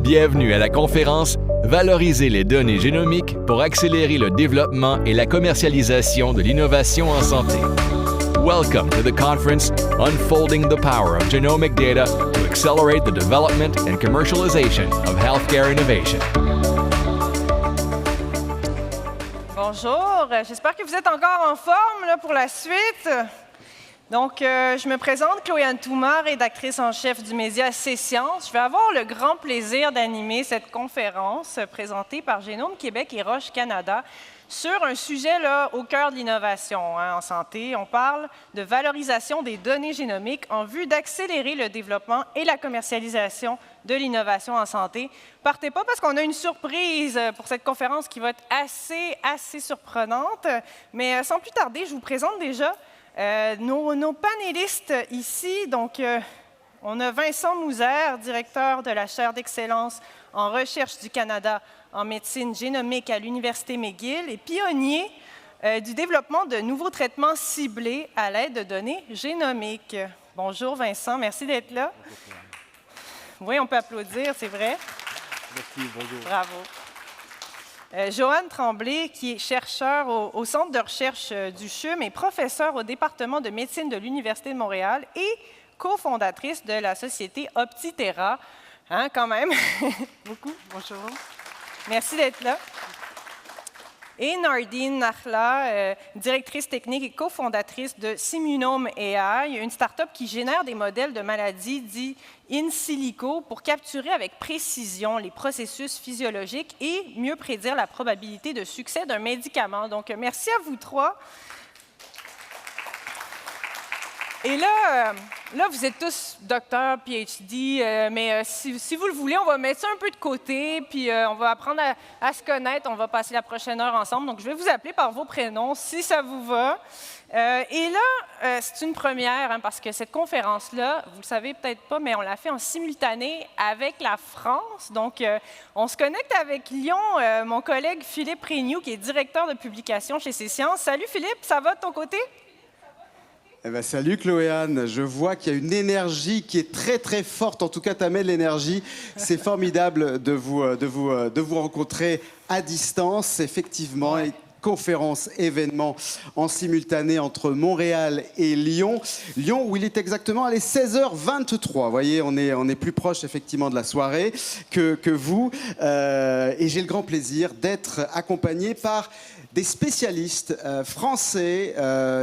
Bienvenue à la conférence « Valoriser les données génomiques pour accélérer le développement et la commercialisation de l'innovation en santé ». Welcome to the conference Unfolding the Power of Genomic Data to Accelerate the Development and Commercialization of Healthcare Innovation. Bonjour, j'espère que vous êtes encore en forme là, pour la suite. Donc, je me présente, Chloé-Anne Thouma, rédactrice en chef du média C-Sciences. Je vais avoir le grand plaisir d'animer cette conférence présentée par Génome Québec et Roche Canada sur un sujet là, au cœur de l'innovation en santé. On parle de valorisation des données génomiques en vue d'accélérer le développement et la commercialisation de l'innovation en santé. Partez pas parce qu'on a une surprise pour cette conférence qui va être assez surprenante. Mais sans plus tarder, je vous présente déjà nos panélistes ici. Donc, on a Vincent Mouzère, directeur de la chaire d'excellence en recherche du Canada en médecine génomique à l'Université McGill et pionnier du développement de nouveaux traitements ciblés à l'aide de données génomiques. Bonjour Vincent, merci d'être là. Oui, on peut applaudir, c'est vrai. Merci, bonjour. Bravo. Joanne Tremblay, qui est chercheur au Centre de recherche du CHUM et professeure au département de médecine de l'Université de Montréal et cofondatrice de la société Optiterra. Hein, quand même. Beaucoup. Bonjour. Merci d'être là. Et Nardine Nakhla, directrice technique et cofondatrice de Simunome AI, une start-up qui génère des modèles de maladies dits in silico pour capturer avec précision les processus physiologiques et mieux prédire la probabilité de succès d'un médicament. Donc, merci à vous trois. Et là, vous êtes tous docteurs, PhD, mais si vous le voulez, on va mettre ça un peu de côté, puis on va apprendre à se connaître. On va passer la prochaine heure ensemble. Donc, je vais vous appeler par vos prénoms, si ça vous va. Et là, c'est une première, hein, parce que cette conférence-là, vous le savez peut-être pas, mais on l'a fait en simultané avec la France. Donc, on se connecte avec Lyon, mon collègue Philippe Régnoux, qui est directeur de publication chez C-Sciences. Salut Philippe, ça va de ton côté? Eh ben, salut Chloé-Anne, je vois qu'il y a une énergie qui est très forte, en tout cas tu amènes l'énergie. C'est formidable de vous rencontrer à distance, effectivement. Ouais. Conférence, événement en simultané entre Montréal et Lyon. Lyon où il est exactement 16h23. Vous voyez, on est plus proche effectivement de la soirée que vous. Et j'ai le grand plaisir d'être accompagné par des spécialistes français,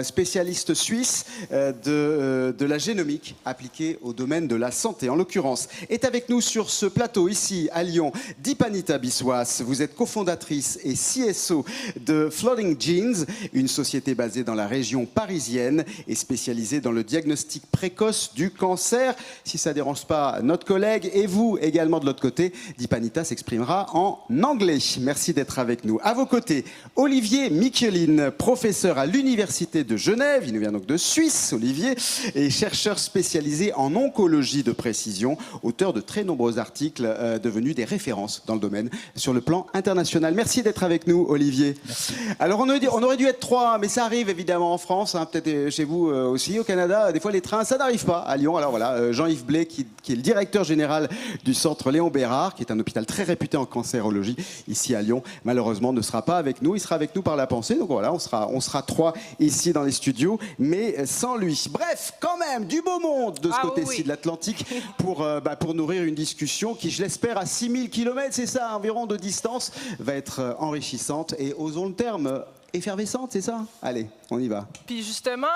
spécialistes suisses de la génomique appliquée au domaine de la santé. En l'occurrence, est avec nous sur ce plateau ici à Lyon, Dipanita Biswas. Vous êtes cofondatrice et CSO de Floating Genes, une société basée dans la région parisienne et spécialisée dans le diagnostic précoce du cancer. Si ça ne dérange pas notre collègue et vous également de l'autre côté, Dipanita s'exprimera en anglais. Merci d'être avec nous. À vos côtés, Olivier Michelin, professeur à l'Université de Genève, il nous vient donc de Suisse, Olivier, et chercheur spécialisé en oncologie de précision, auteur de très nombreux articles devenus des références dans le domaine sur le plan international. Merci d'être avec nous, Olivier. Merci. Alors, on aurait dû être trois, mais ça arrive évidemment en France, hein, peut-être chez vous aussi, au Canada. Des fois, les trains, ça n'arrive pas à Lyon. Alors voilà, Jean-Yves Blais, qui est le directeur général du centre Léon Bérard, qui est un hôpital très réputé en cancérologie ici à Lyon, malheureusement ne sera pas avec nous. Il sera avec nous par la pensée. Donc voilà, on sera trois ici dans les studios, mais sans lui. Bref, quand même, du beau monde de ce côté-ci de l'Atlantique pour nourrir une discussion qui, je l'espère, à 6000 km, c'est ça, environ de distance, va être enrichissante et, osons le terme, effervescente, c'est ça? Allez, on y va. Puis justement,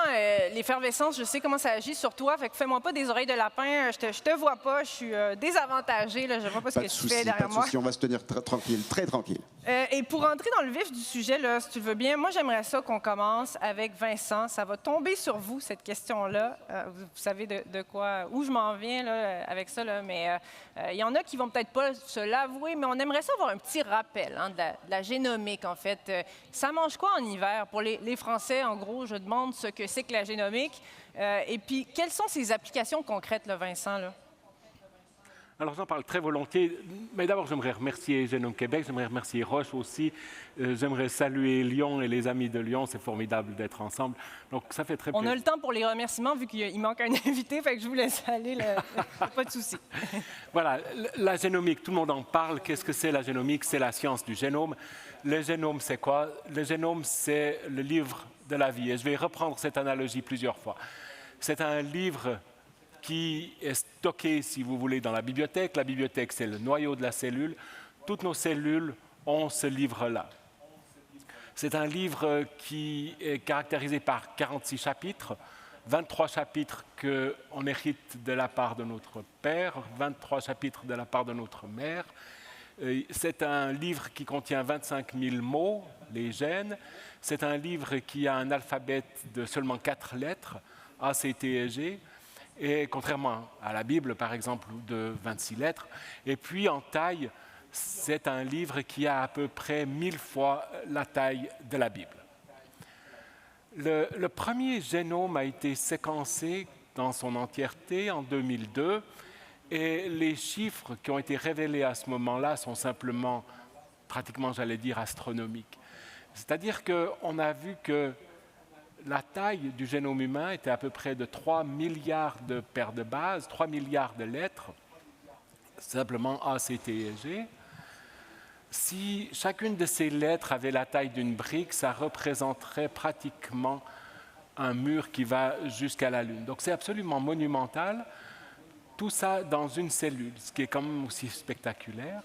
l'effervescence, je sais comment ça agit sur toi. Fait que fais-moi pas des oreilles de lapin. Je te vois pas. Je suis désavantagée. Là, je vois pas ce que tu fais derrière moi. Pas de souci, on va se tenir tranquille, très tranquille. Et pour entrer dans le vif du sujet, là, si tu le veux bien, moi, j'aimerais ça qu'on commence avec Vincent. Ça va tomber sur vous, cette question-là. Vous savez de quoi, où je m'en viens là, avec ça, là, mais il y en a qui vont peut-être pas se l'avouer, mais on aimerait ça avoir un petit rappel hein, de la génomique, en fait. Ça mange quoi en hiver? Pour les Français, en gros, je demande ce que c'est que la génomique. Et puis, quelles sont ses applications concrètes, là, Vincent? Là? Alors j'en parle très volontiers, mais d'abord j'aimerais remercier Génome Québec, j'aimerais remercier Roche aussi, j'aimerais saluer Lyon et les amis de Lyon, c'est formidable d'être ensemble, donc ça fait très plaisir. On a le temps pour les remerciements vu qu'il manque un invité, fait que je vous laisse aller, pas de souci. Voilà, la génomique, tout le monde en parle, qu'est-ce que c'est la génomique? C'est la science du génome. Le génome c'est quoi? Le génome c'est le livre de la vie, et je vais reprendre cette analogie plusieurs fois. C'est un livre qui est stocké, si vous voulez, dans la bibliothèque. La bibliothèque, c'est le noyau de la cellule. Toutes nos cellules ont ce livre-là. C'est un livre qui est caractérisé par 46 chapitres, 23 chapitres qu'on hérite de la part de notre père, 23 chapitres de la part de notre mère. C'est un livre qui contient 25 000 mots, les gènes. C'est un livre qui a un alphabet de seulement 4 lettres, A, C, T et G. Et contrairement à la Bible, par exemple, de 26 lettres. Et puis, en taille, c'est un livre qui a à peu près 1000 fois la taille de la Bible. Le premier génome a été séquencé dans son entièreté en 2002, et les chiffres qui ont été révélés à ce moment-là sont simplement, pratiquement, j'allais dire, astronomiques. C'est-à-dire qu'on a vu que la taille du génome humain était à peu près de 3 milliards de paires de bases, 3 milliards de lettres, simplement A, C, T et G. Si chacune de ces lettres avait la taille d'une brique, ça représenterait pratiquement un mur qui va jusqu'à la Lune. Donc c'est absolument monumental, tout ça dans une cellule, ce qui est quand même aussi spectaculaire.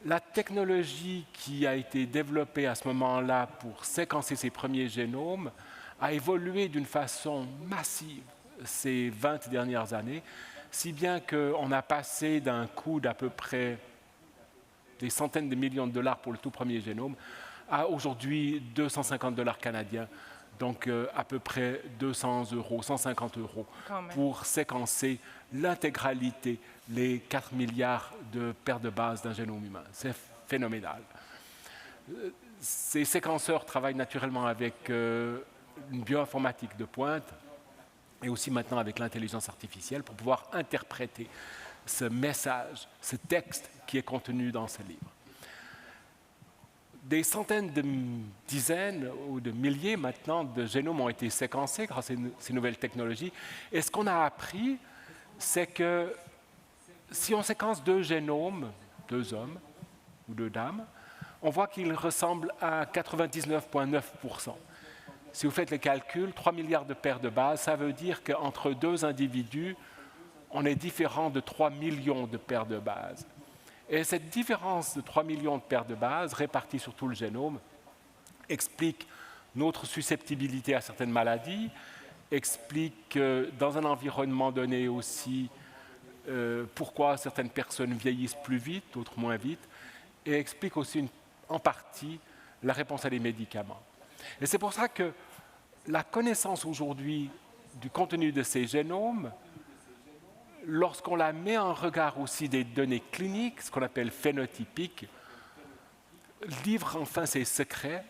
La technologie qui a été développée à ce moment-là pour séquencer ces premiers génomes a évolué d'une façon massive ces 20 dernières années, si bien qu'on a passé d'un coût d'à peu près des centaines de millions de dollars pour le tout premier génome à aujourd'hui 250 $ canadiens, donc à peu près 200 €, 150 € pour séquencer l'intégralité, les 4 milliards de paires de bases d'un génome humain. C'est phénoménal. Ces séquenceurs travaillent naturellement avec une bioinformatique de pointe et aussi maintenant avec l'intelligence artificielle pour pouvoir interpréter ce message, ce texte qui est contenu dans ce livre. Des centaines de dizaines ou de milliers maintenant de génomes ont été séquencés grâce à ces nouvelles technologies. Et ce qu'on a appris, c'est que si on séquence 2 génomes, 2 hommes ou 2 dames, on voit qu'ils ressemblent à 99,9%. Si vous faites les calculs, 3 milliards de paires de bases, ça veut dire qu'entre 2 individus, on est différent de 3 millions de paires de bases. Et cette différence de 3 millions de paires de bases réparties sur tout le génome explique notre susceptibilité à certaines maladies, explique dans un environnement donné aussi pourquoi certaines personnes vieillissent plus vite, d'autres moins vite, et explique aussi en partie la réponse à des médicaments. Et c'est pour ça que la connaissance aujourd'hui du contenu de ces génomes, lorsqu'on la met en regard aussi des données cliniques, ce qu'on appelle phénotypiques, livre enfin ses secrets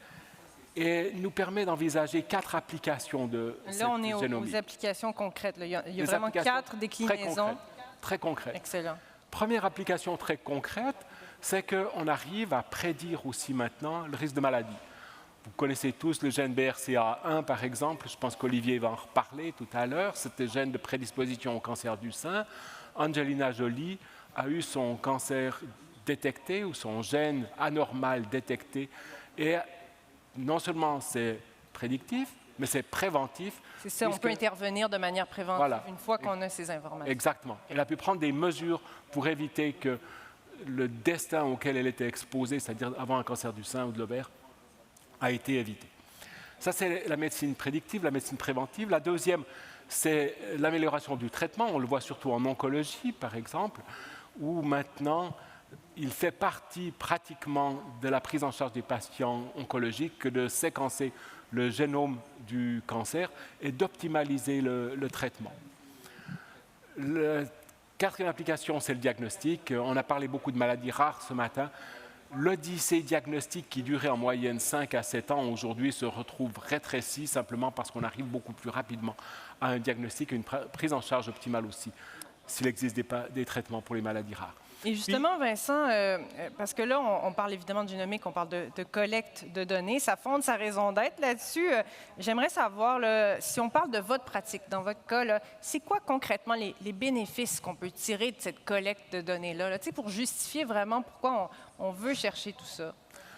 et nous permet d'envisager 4 applications de cette génomique. Là, on est aux applications concrètes. Là. Il y a vraiment 4 déclinaisons. Très concrètes. Excellent. Première application très concrète, c'est qu'on arrive à prédire aussi maintenant le risque de maladie. Vous connaissez tous le gène BRCA1, par exemple. Je pense qu'Olivier va en reparler tout à l'heure. C'est le gène de prédisposition au cancer du sein. Angelina Jolie a eu son cancer détecté ou son gène anormal détecté. Et non seulement c'est prédictif, mais c'est préventif. C'est ça, on peut intervenir de manière préventive voilà. Une fois qu'on a ces informations. Exactement. Elle a pu prendre des mesures pour éviter que le destin auquel elle était exposée, c'est-à-dire avant un cancer du sein ou de l'ovaire, a été évité. Ça, c'est la médecine prédictive, la médecine préventive. La deuxième, c'est l'amélioration du traitement. On le voit surtout en oncologie, par exemple, où maintenant, il fait partie pratiquement de la prise en charge des patients oncologiques que de séquencer le génome du cancer et d'optimaliser le traitement. La quatrième application, c'est le diagnostic. On a parlé beaucoup de maladies rares ce matin. L'odyssée diagnostique qui durait en moyenne 5 à 7 ans, aujourd'hui se retrouve rétrécie simplement parce qu'on arrive beaucoup plus rapidement à un diagnostic et une prise en charge optimale aussi s'il existe des traitements pour les maladies rares. Et justement, Vincent, parce que là, on parle évidemment de génomique, on parle de collecte de données, ça fonde sa raison d'être là-dessus. J'aimerais savoir, là, si on parle de votre pratique, dans votre cas, là, c'est quoi concrètement les bénéfices qu'on peut tirer de cette collecte de données-là, là, pour justifier vraiment pourquoi on veut chercher tout ça?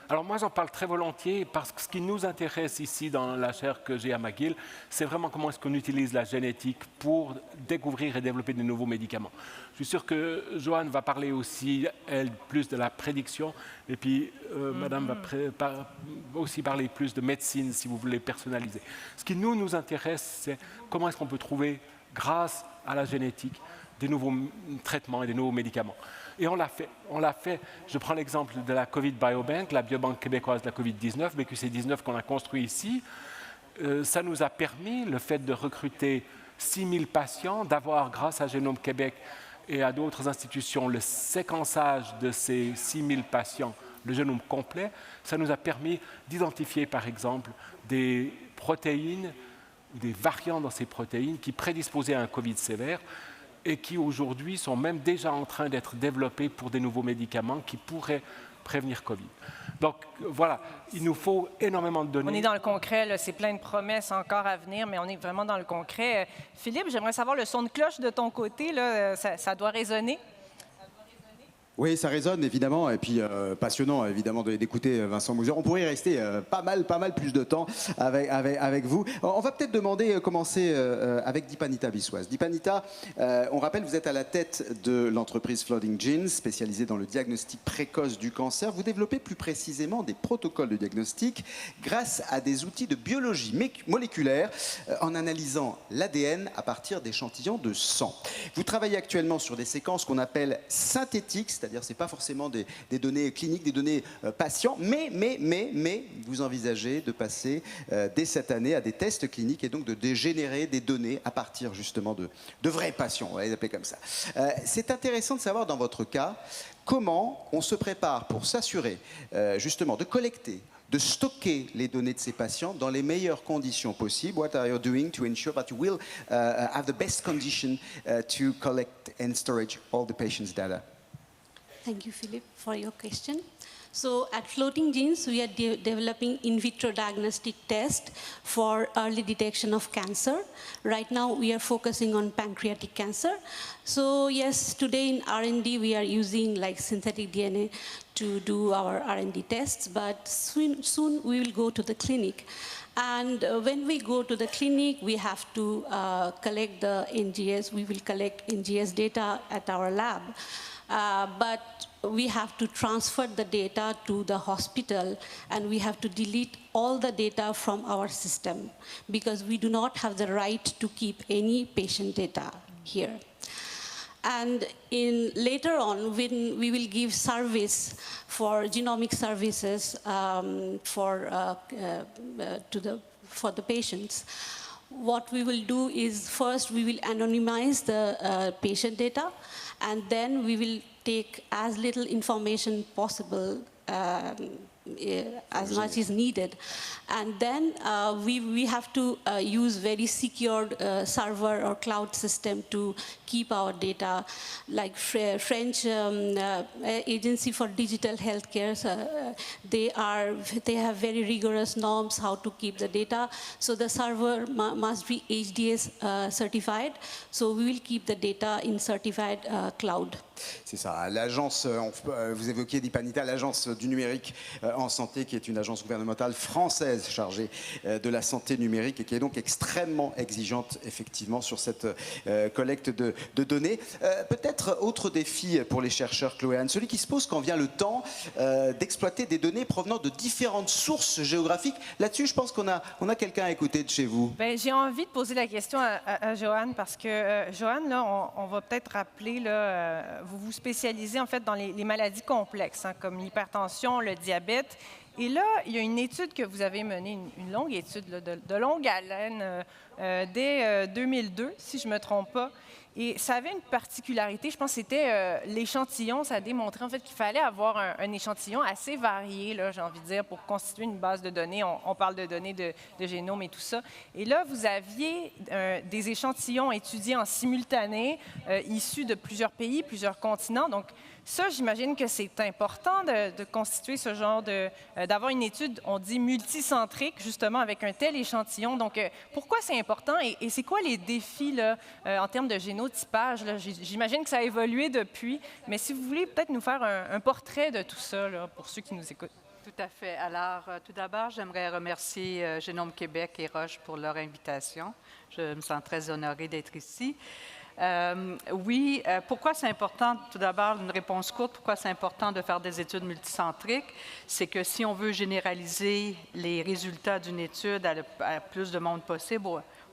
Alors moi, j'en parle très volontiers parce que ce qui nous intéresse ici dans la chaire que j'ai à McGill, c'est vraiment comment est-ce qu'on utilise la génétique pour découvrir et développer de nouveaux médicaments. Je suis sûr que Joanne va parler aussi, elle, plus de la prédiction, et puis Madame va aussi parler plus de médecine, si vous voulez personnaliser. Ce qui nous intéresse, c'est comment est-ce qu'on peut trouver, grâce à la génétique, des nouveaux traitements et des nouveaux médicaments. Et on l'a fait. Je prends l'exemple de la COVID Biobank, la biobanque québécoise de la COVID-19, BQC19 qu'on a construit ici. Ça nous a permis, le fait de recruter 6 000 patients, d'avoir, grâce à Génome Québec et à d'autres institutions, le séquençage de ces 6 000 patients, le génome complet. Ça nous a permis d'identifier, par exemple, des protéines ou des variants dans ces protéines qui prédisposaient à un COVID sévère, et qui aujourd'hui sont même déjà en train d'être développés pour des nouveaux médicaments qui pourraient prévenir COVID. Donc voilà, il nous faut énormément de données. On est dans le concret, c'est plein de promesses encore à venir, mais on est vraiment dans le concret. Philippe, j'aimerais savoir le son de cloche de ton côté, là, ça doit résonner? Oui, ça résonne évidemment, et puis passionnant évidemment d'écouter Vincent Mouzer. On pourrait y rester pas mal plus de temps avec vous. On va peut-être commencer avec Dipanita Biswas. Dipanita, on rappelle, vous êtes à la tête de l'entreprise Flooding Genes, spécialisée dans le diagnostic précoce du cancer. Vous développez plus précisément des protocoles de diagnostic grâce à des outils de biologie moléculaire en analysant l'ADN à partir d'échantillons de sang. Vous travaillez actuellement sur des séquences qu'on appelle synthétiques, c'est-à-dire ce n'est pas forcément des données cliniques, des données patients, mais vous envisagez de passer dès cette année à des tests cliniques et donc de générer des données à partir justement de vrais patients, on va les appeler comme ça. C'est intéressant de savoir dans votre cas comment on se prépare pour s'assurer justement de collecter, de stocker les données de ces patients dans les meilleures conditions possibles. What are you doing to ensure that you will have the best condition to collect and storage all the patients' data? Thank you, Philip, for your question. So at Floating Genes, we are developing in vitro diagnostic test for early detection of cancer. Right now, we are focusing on pancreatic cancer. So yes, today in R&D, we are using like synthetic DNA to do our R&D tests, but soon we will go to the clinic. And when we go to the clinic, we have to collect the NGS. We will collect NGS data at our lab. But we have to transfer the data to the hospital, and we have to delete all the data from our system because we do not have the right to keep any patient data here. And later on, when we will give service for genomic services for the patients, what we will do is first we will anonymize the patient data, and then we will take as little information possible as much is needed. And then we have to use very secured server or cloud system to keep our data, like French Agency for Digital Healthcare. They have very rigorous norms how to keep the data. So the server must be HDS certified. So we will keep the data in certified cloud. C'est ça, l'agence, vous évoquiez Dipanita, l'agence du numérique en santé, qui est une agence gouvernementale française chargée de la santé numérique et qui est donc extrêmement exigeante effectivement sur cette collecte de données. Peut-être autre défi pour les chercheurs, Chloé-Anne, celui qui se pose quand vient le temps d'exploiter des données provenant de différentes sources géographiques. Là-dessus, je pense qu'on a quelqu'un à écouter de chez vous. J'ai envie de poser la question à Joanne parce que, Joanne, là, on va peut-être rappeler, là, vous vous spécialisez en fait dans les maladies complexes, hein, comme l'hypertension, le diabète. Et là, il y a une étude que vous avez menée, une longue étude là, de longue haleine, dès 2002, si je ne me trompe pas. Et ça avait une particularité, je pense que c'était l'échantillon. Ça a démontré en fait qu'il fallait avoir un échantillon assez varié, là, j'ai envie de dire, pour constituer une base de données. On parle de données de génome et tout ça. Et là, vous aviez des échantillons étudiés en simultané, issus de plusieurs pays, plusieurs continents. Donc, ça, j'imagine que c'est important de constituer ce genre d'avoir une étude, on dit multicentrique, justement, avec un tel échantillon. Donc, pourquoi c'est important et c'est quoi les défis là, en termes de génotypage? Là? J'imagine que ça a évolué depuis, mais si vous voulez peut-être nous faire un portrait de tout ça, là, pour ceux qui nous écoutent. Tout à fait. Alors, tout d'abord, j'aimerais remercier Génome Québec et Roche pour leur invitation. Je me sens très honorée d'être ici. Pourquoi c'est important? Tout d'abord, une réponse courte. Pourquoi c'est important de faire des études multicentriques? C'est que si on veut généraliser les résultats d'une étude à plus de monde possible,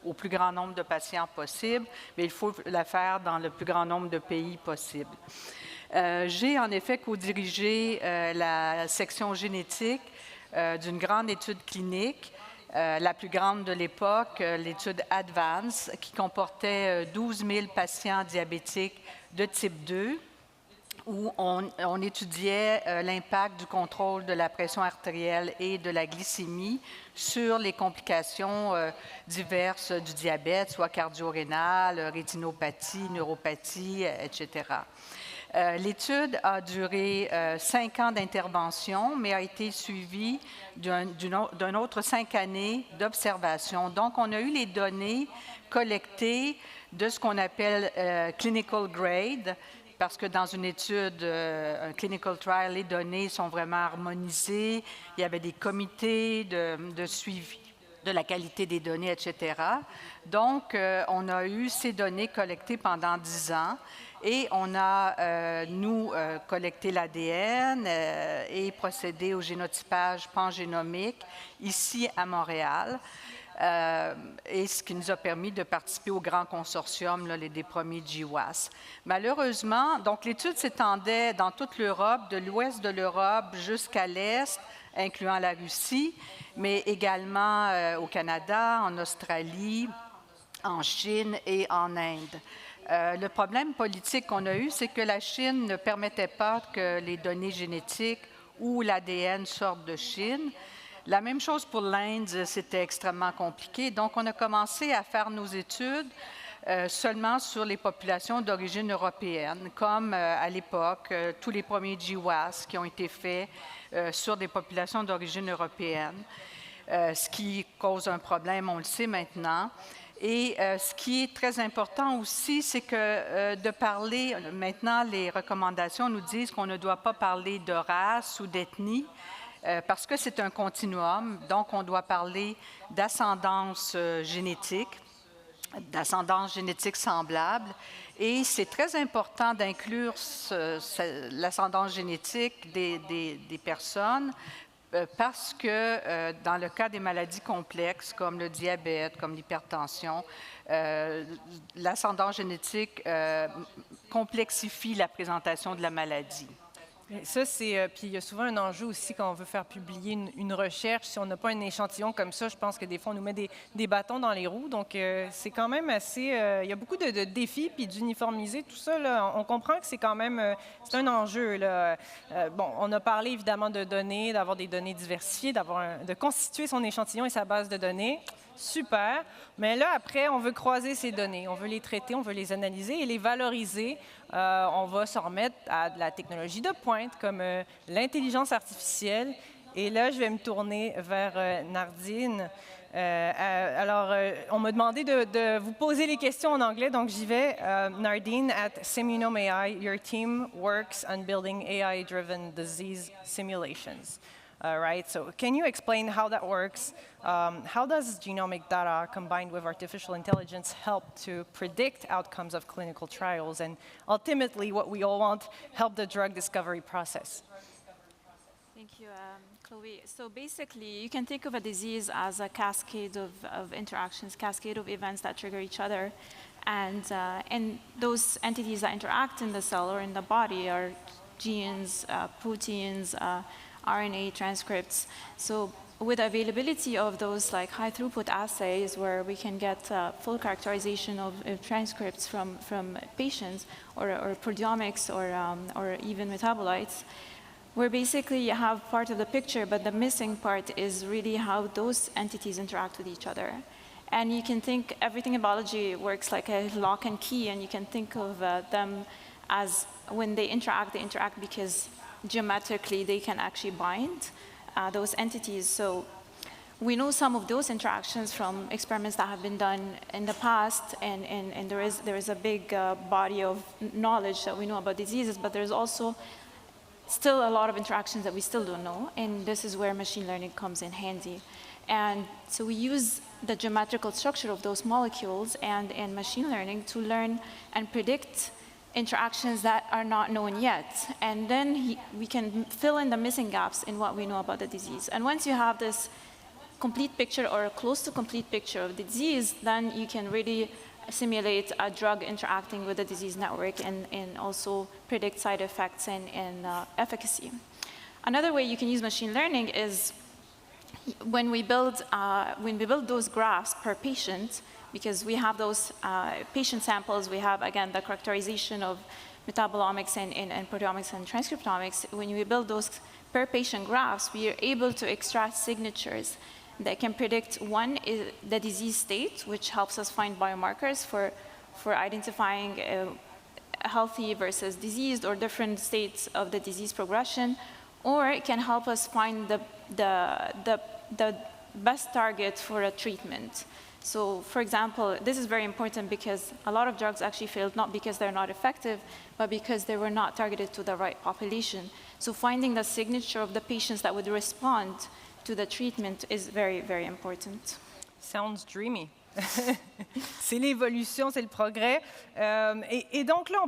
au plus grand nombre de patients possible, mais il faut la faire dans le plus grand nombre de pays possible. J'ai en effet co-dirigé la section génétique d'une grande étude clinique, la plus grande de l'époque, l'étude ADVANCE, qui comportait 12 000 patients diabétiques de type 2, où on étudiait l'impact du contrôle de la pression artérielle et de la glycémie sur les complications diverses du diabète, soit cardio-rénale, rétinopathie, neuropathie, etc. L'étude a duré 5 ans d'intervention, mais a été suivie d'un autre 5 années d'observation. Donc, on a eu les données collectées de ce qu'on appelle clinical grade, parce que dans une étude, un clinical trial, les données sont vraiment harmonisées. Il y avait des comités de suivi de la qualité des données, etc. Donc, on a eu ces données collectées pendant 10 ans. Et on a, collecté l'ADN et procédé au génotypage pangénomique ici à Montréal, et ce qui nous a permis de participer au grand consortium des premiers GWAS. Malheureusement, donc l'étude s'étendait dans toute l'Europe, de l'ouest de l'Europe jusqu'à l'est, incluant la Russie, mais également au Canada, en Australie, en Chine et en Inde. Le problème politique qu'on a eu, c'est que la Chine ne permettait pas que les données génétiques ou l'ADN sortent de Chine. La même chose pour l'Inde, c'était extrêmement compliqué. Donc, on a commencé à faire nos études seulement sur les populations d'origine européenne, comme à l'époque, tous les premiers GWAS qui ont été faits sur des populations d'origine européenne, ce qui cause un problème, on le sait maintenant. Et ce qui est très important aussi, c'est que de parler, maintenant les recommandations nous disent qu'on ne doit pas parler de race ou d'ethnie, parce que c'est un continuum, donc on doit parler d'ascendance génétique, d'ascendance génétique semblable, et c'est très important d'inclure l'ascendance génétique des personnes, parce que dans le cas des maladies complexes comme le diabète, comme l'hypertension, l'ascendance génétique complexifie la présentation de la maladie. Ça, puis il y a souvent un enjeu aussi quand on veut faire publier une recherche. Si on n'a pas un échantillon comme ça, je pense que des fois, on nous met des bâtons dans les roues. Donc, c'est quand même assez... il y a beaucoup de défis, puis d'uniformiser tout ça, là, on comprend que c'est quand même... c'est un enjeu, là. On a parlé évidemment de données, d'avoir des données diversifiées, de constituer son échantillon et sa base de données. Super. Mais là, après, on veut croiser ces données. On veut les traiter, on veut les analyser et les valoriser. On va s'en remettre à de la technologie de pointe, comme l'intelligence artificielle. Et là, je vais me tourner vers Nardine. On m'a demandé de vous poser les questions en anglais, donc j'y vais. Nardine, at Semunome AI, your team works on building AI-driven disease simulations. Right, so can you explain how that works? How does genomic data combined with artificial intelligence help to predict outcomes of clinical trials and ultimately what we all want, help the drug discovery process? Thank you, Chloe. So basically, you can think of a disease as a cascade of interactions, cascade of events that trigger each other. And those entities that interact in the cell or in the body are genes, proteins, RNA transcripts. So with availability of those like high throughput assays where we can get full characterization of transcripts from patients or proteomics or even metabolites, where basically you have part of the picture, but the missing part is really how those entities interact with each other. And you can think everything in biology works like a lock and key, and you can think of them as when they interact because geometrically they can actually bind those entities. So we know some of those interactions from experiments that have been done in the past, and there is a big body of knowledge that we know about diseases, but there's also still a lot of interactions that we still don't know, and this is where machine learning comes in handy. And so we use the geometrical structure of those molecules and in machine learning to learn and predict interactions that are not known yet. And then we can fill in the missing gaps in what we know about the disease. And once you have this complete picture or a close to complete picture of the disease, then you can really simulate a drug interacting with the disease network and also predict side effects and efficacy. Another way you can use machine learning is when we build those graphs per patient, because we have those patient samples, we have, again, the characterization of metabolomics and proteomics and transcriptomics. When we build those per patient graphs, we are able to extract signatures that can predict, one, is the disease state, which helps us find biomarkers for identifying healthy versus diseased or different states of the disease progression, or it can help us find the best target for a treatment. So, for example, this is very important because a lot of drugs actually failed not because they're not effective, but because they were not targeted to the right population. So finding the signature of the patients that would respond to the treatment is very, very important. Sounds dreamy. C'est l'évolution, c'est le progrès. Et donc là,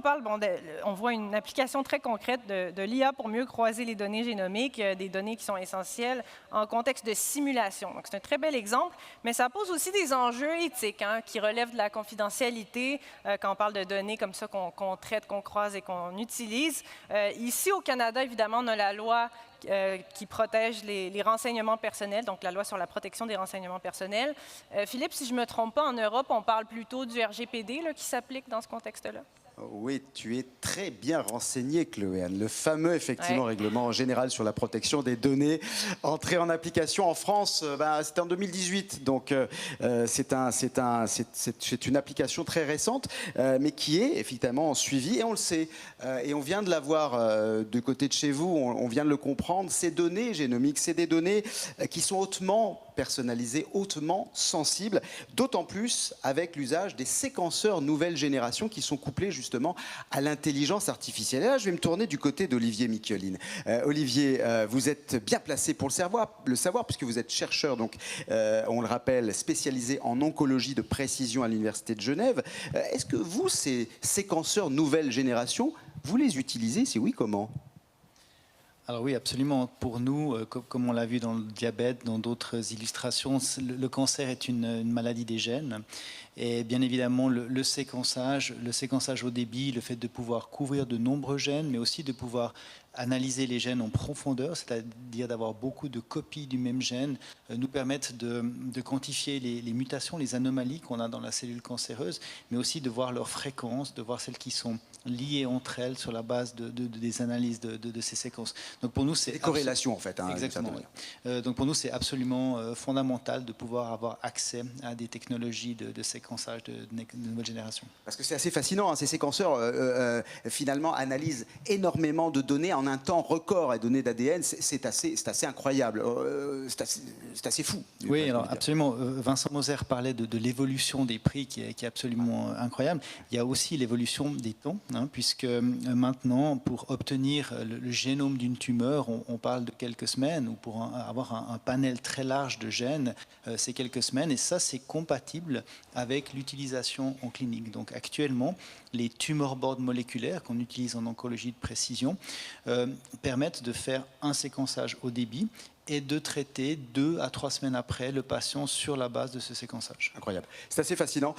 on voit une application très concrète de l'IA pour mieux croiser les données génomiques, des données qui sont essentielles en contexte de simulation. Donc c'est un très bel exemple, mais ça pose aussi des enjeux éthiques qui relèvent de la confidentialité quand on parle de données comme ça qu'on traite, qu'on croise et qu'on utilise. Ici au Canada, évidemment, on a la loi qui protège les renseignements personnels, donc la loi sur la protection des renseignements personnels. Philippe, si je ne me trompe pas, en Europe, on parle plutôt du RGPD qui s'applique dans ce contexte-là. Oui, tu es très bien renseigné, Chloé-Anne. Le fameux, effectivement, règlement général sur la protection des données, entré en application en France, c'était en 2018. Donc, c'est une application très récente, mais qui est effectivement suivie, et on le sait. Et on vient de l'avoir du côté de chez vous, on vient de le comprendre. Ces données génomiques, c'est des données qui sont hautement personnalisées, hautement sensibles, d'autant plus avec l'usage des séquenceurs nouvelle génération qui sont couplés justement à l'intelligence artificielle. Et là, je vais me tourner du côté d'Olivier Micqueline. Olivier, vous êtes bien placé pour le savoir puisque vous êtes chercheur, donc, on le rappelle, spécialisé en oncologie de précision à l'Université de Genève. Est-ce que vous, ces séquenceurs nouvelle génération, vous les utilisez? Si oui, comment? Alors oui, absolument. Pour nous, comme on l'a vu dans le diabète, dans d'autres illustrations, le cancer est une maladie des gènes. Et bien évidemment, le séquençage au débit, le fait de pouvoir couvrir de nombreux gènes, mais aussi de pouvoir analyser les gènes en profondeur, c'est-à-dire d'avoir beaucoup de copies du même gène, nous permettent de quantifier les mutations, les anomalies qu'on a dans la cellule cancéreuse, mais aussi de voir leur fréquence, de voir celles qui sont liées entre elles sur la base des analyses de ces séquences. Donc pour nous, c'est des corrélations en fait. Exactement. Donc pour nous, c'est absolument fondamental de pouvoir avoir accès à des technologies de séquençage de nouvelle génération. Parce que c'est assez fascinant, ces séquenceurs finalement analysent énormément de données en un temps record, et données d'ADN, c'est assez incroyable, c'est assez fou. Oui, alors absolument. Vincent Moser parlait de l'évolution des prix qui est absolument incroyable. Il y a aussi l'évolution des temps, puisque maintenant, pour obtenir le génome d'une tumeur, on parle de quelques semaines, ou pour avoir un panel très large de gènes, c'est quelques semaines, et ça, c'est compatible avec l'utilisation en clinique. Donc actuellement, les tumor boards moléculaires qu'on utilise en oncologie de précision permettent de faire un séquençage au débit et de traiter 2 à 3 semaines après le patient sur la base de ce séquençage. Incroyable. C'est assez fascinant.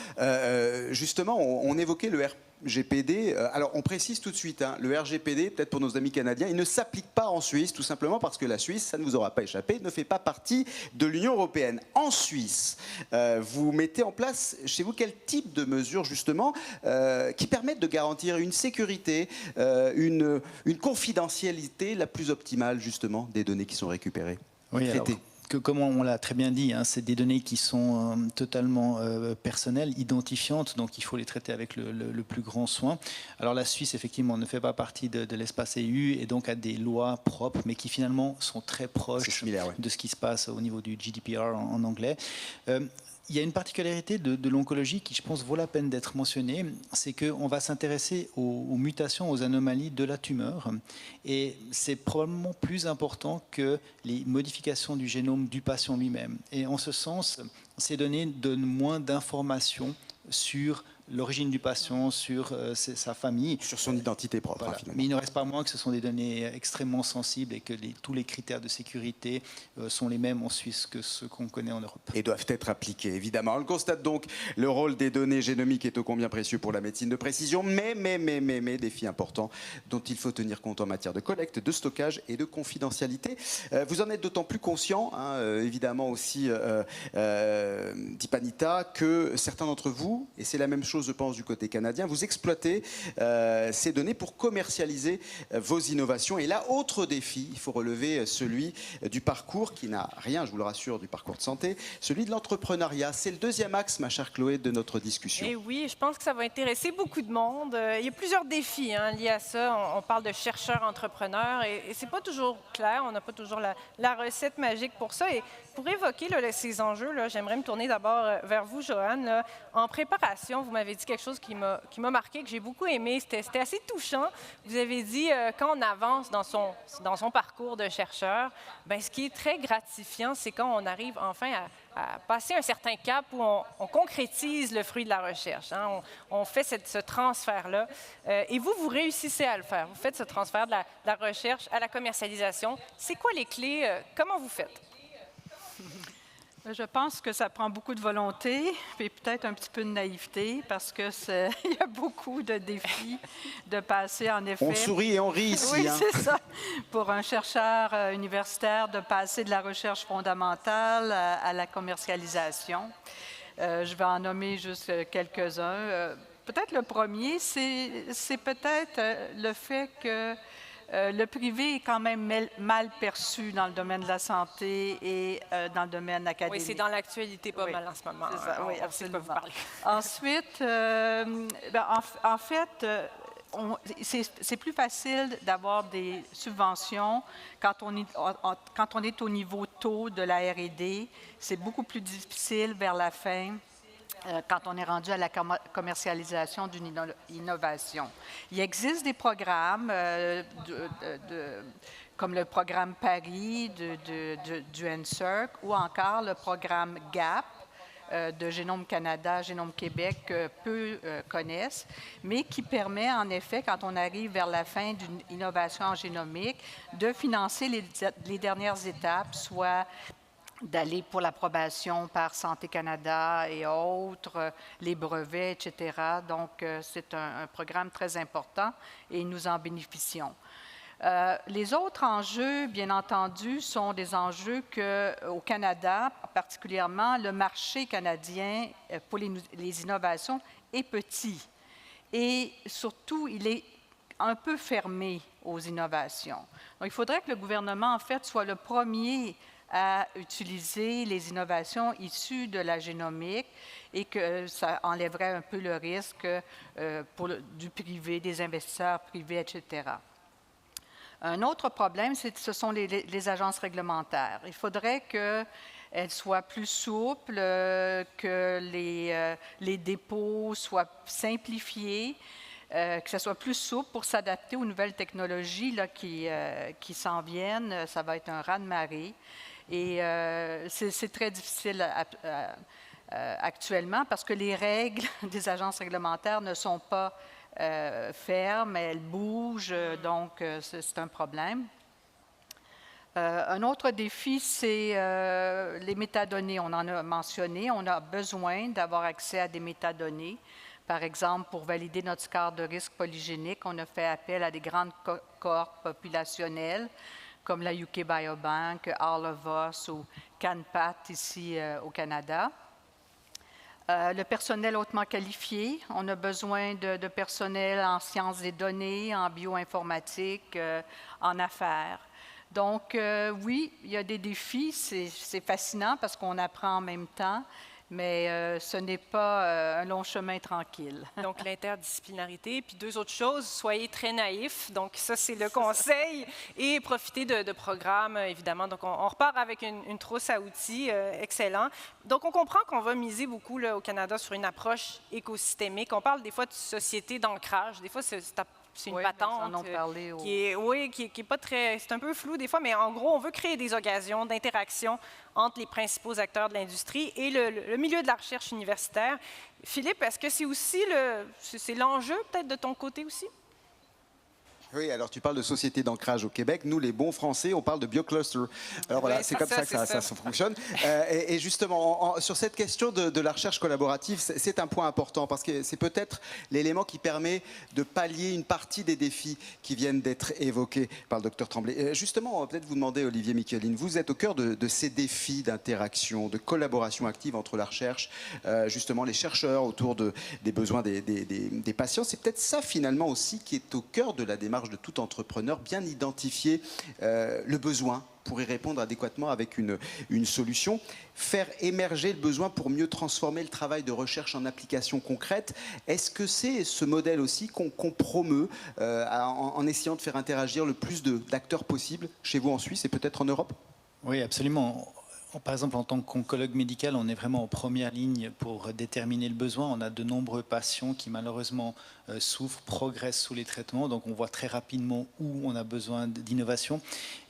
Justement, on évoquait le RGPD. Alors, on précise tout de suite, hein, le RGPD, peut-être pour nos amis canadiens, il ne s'applique pas en Suisse, tout simplement parce que la Suisse, ça ne vous aura pas échappé, ne fait pas partie de l'Union européenne. En Suisse, vous mettez en place chez vous quel type de mesures, justement, qui permettent de garantir une sécurité, une confidentialité la plus optimale, justement, des données qui sont récupérées? Oui, alors, comme on l'a très bien dit, hein, c'est des données qui sont totalement personnelles, identifiantes, donc il faut les traiter avec le plus grand soin. Alors la Suisse, effectivement, ne fait pas partie de l'espace EU et donc a des lois propres, mais qui finalement sont très proches de ce qui se passe au niveau du GDPR en anglais. Il y a une particularité de l'oncologie qui, je pense, vaut la peine d'être mentionnée, c'est qu'on va s'intéresser aux mutations, aux anomalies de la tumeur. Et c'est probablement plus important que les modifications du génome du patient lui-même. Et en ce sens, ces données donnent moins d'informations sur l'origine du patient, sur sa famille. Sur son identité propre, voilà. Finalement. Mais il ne reste pas moins que ce sont des données extrêmement sensibles et que tous les critères de sécurité sont les mêmes en Suisse que ceux qu'on connaît en Europe. Et doivent être appliqués, évidemment. On constate donc, le rôle des données génomiques est ô combien précieux pour la médecine de précision, mais, défi important dont il faut tenir compte en matière de collecte, de stockage et de confidentialité. Vous en êtes d'autant plus conscient, hein, évidemment aussi, Dipanita, que certains d'entre vous, et c'est la même chose je pense du côté canadien, vous exploitez ces données pour commercialiser vos innovations. Et là, autre défi, il faut relever celui du parcours qui n'a rien, je vous le rassure, du parcours de santé, celui de l'entrepreneuriat. C'est le deuxième axe, ma chère Chloé, de notre discussion. Et oui, je pense que ça va intéresser beaucoup de monde. Il y a plusieurs défis liés à ça. On parle de chercheurs entrepreneurs et c'est pas toujours clair, on n'a pas toujours la recette magique pour ça. Et pour évoquer ces enjeux, j'aimerais me tourner d'abord vers vous, Joanne. En préparation, vous m'avez dit quelque chose qui m'a marqué, que j'ai beaucoup aimé. C'était assez touchant. Vous avez dit, quand on avance dans son parcours de chercheur, ce qui est très gratifiant, c'est quand on arrive enfin à passer un certain cap où on concrétise le fruit de la recherche. Hein. On fait ce transfert-là. Et vous réussissez à le faire. Vous faites ce transfert de la recherche à la commercialisation. C'est quoi les clés? Comment vous faites? Je pense que ça prend beaucoup de volonté et peut-être un petit peu de naïveté parce que il y a beaucoup de défis de passer, en effet. On sourit et on rit ici. Oui, c'est ça. Pour un chercheur universitaire, de passer de la recherche fondamentale à la commercialisation. Je vais en nommer juste quelques-uns. Peut-être le premier, c'est peut-être le fait que le privé est quand même mal perçu dans le domaine de la santé et dans le domaine académique. Oui, c'est dans l'actualité pas mal en ce moment. C'est ça, oui, absolument. Vous parler. Ensuite, en fait, c'est plus facile d'avoir des subventions quand on est au niveau taux de la R&D. C'est beaucoup plus difficile vers la fin. Quand on est rendu à la commercialisation d'une innovation. Il existe des programmes comme le programme Paris du NSERC ou encore le programme GAP de Génome Canada, Génome Québec, que peu connaissent, mais qui permet en effet, quand on arrive vers la fin d'une innovation en génomique, de financer les dernières étapes, soit d'aller pour l'approbation par Santé Canada et autres, les brevets, etc. Donc, c'est un programme très important et nous en bénéficions. Les autres enjeux, bien entendu, sont des enjeux qu'au Canada, particulièrement, le marché canadien pour les innovations est petit. Et surtout, il est un peu fermé aux innovations. Donc, il faudrait que le gouvernement, en fait, soit le premier à utiliser les innovations issues de la génomique et que ça enlèverait un peu le risque du privé, des investisseurs privés, etc. Un autre problème, ce sont les agences réglementaires. Il faudrait qu'elles soient plus souples, que les dépôts soient simplifiés, que ça soit plus souple pour s'adapter aux nouvelles technologies là, qui s'en viennent. Ça va être un raz-de-marée. Et c'est très difficile actuellement parce que les règles des agences réglementaires ne sont pas fermes, elles bougent, donc c'est un problème. Un autre défi, c'est les métadonnées. On en a mentionné. On a besoin d'avoir accès à des métadonnées. Par exemple, pour valider notre score de risque polygénique, on a fait appel à des grandes cohortes populationnelles comme la UK Biobank, All of Us ou CanPat ici au Canada. Le personnel hautement qualifié, on a besoin de personnel en sciences des données, en bioinformatique, en affaires. Donc, oui, il y a des défis. C'est fascinant parce qu'on apprend en même temps, mais ce n'est pas un long chemin tranquille. Donc, l'interdisciplinarité. Puis deux autres choses, soyez très naïfs. Donc, ça, c'est le conseil. Et profitez de programmes, évidemment. Donc, on repart avec une trousse à outils excellent. Donc, on comprend qu'on va miser beaucoup là, au Canada sur une approche écosystémique. On parle des fois de société d'ancrage. Des fois, c'est une patente qui est pas très... C'est un peu flou des fois, mais en gros, on veut créer des occasions d'interaction entre les principaux acteurs de l'industrie et le milieu de la recherche universitaire. Philippe, est-ce que c'est aussi l'enjeu peut-être de ton côté aussi? Oui, alors tu parles de société d'ancrage au Québec. Nous, les bons Français, on parle de biocluster. Alors voilà, c'est comme ça que ça fonctionne. Et justement, sur cette question de la recherche collaborative, c'est un point important parce que c'est peut-être l'élément qui permet de pallier une partie des défis qui viennent d'être évoqués par le Dr Tremblay. Justement, on va peut-être vous demander, Olivier Michelin, vous êtes au cœur de ces défis d'interaction, de collaboration active entre la recherche, justement les chercheurs autour des besoins des patients. C'est peut-être ça finalement aussi qui est au cœur de la démarche de tout entrepreneur, bien identifier le besoin pour y répondre adéquatement avec une solution, faire émerger le besoin pour mieux transformer le travail de recherche en application concrète. Est-ce que c'est ce modèle aussi qu'on promeut en essayant de faire interagir le plus d'acteurs possible chez vous en Suisse et peut-être en Europe? Oui, absolument. Par exemple, en tant qu'oncologue médical, on est vraiment en première ligne pour déterminer le besoin. On a de nombreux patients qui malheureusement souffrent, progressent sous les traitements. Donc on voit très rapidement où on a besoin d'innovation.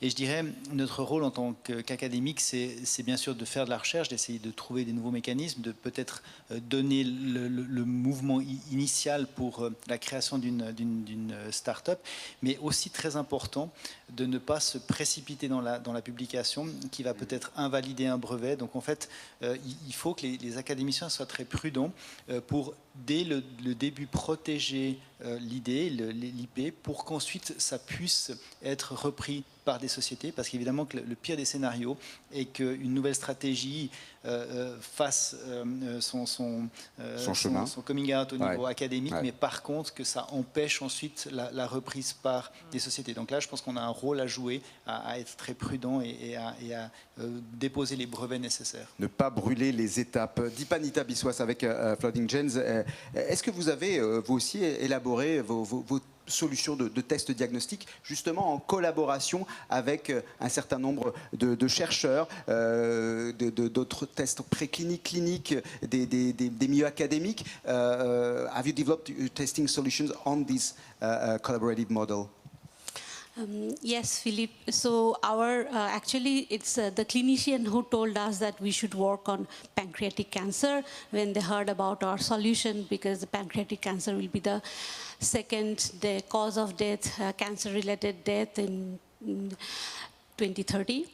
Et je dirais, notre rôle en tant qu'académique, c'est bien sûr de faire de la recherche, d'essayer de trouver des nouveaux mécanismes, de peut-être donner le mouvement initial pour la création d'une start-up, mais aussi très important de ne pas se précipiter dans la publication qui va peut-être invalider un brevet. Donc en fait, il faut que les académiciens soient très prudents pour, dès le début, protéger l'idée, l'IP, pour qu'ensuite ça puisse être repris par des sociétés, parce qu'évidemment que le pire des scénarios est qu'une nouvelle stratégie fasse son coming out au niveau académique, mais par contre que ça empêche ensuite la reprise par des sociétés. Donc là, je pense qu'on a un rôle à jouer, à être très prudent et à déposer les brevets nécessaires. Ne pas brûler les étapes. Dipanita Biswas avec Flooding Gens, est-ce que vous avez, vous aussi, élaboré vos solutions de tests diagnostiques, justement en collaboration avec un certain nombre de chercheurs, d'autres tests précliniques, cliniques, des milieux académiques? Have you developed testing solutions on this collaborative model? Yes, Philippe. So actually, it's the clinician who told us that we should work on pancreatic cancer when they heard about our solution, because the pancreatic cancer will be the second cause of death, cancer-related death in 2030.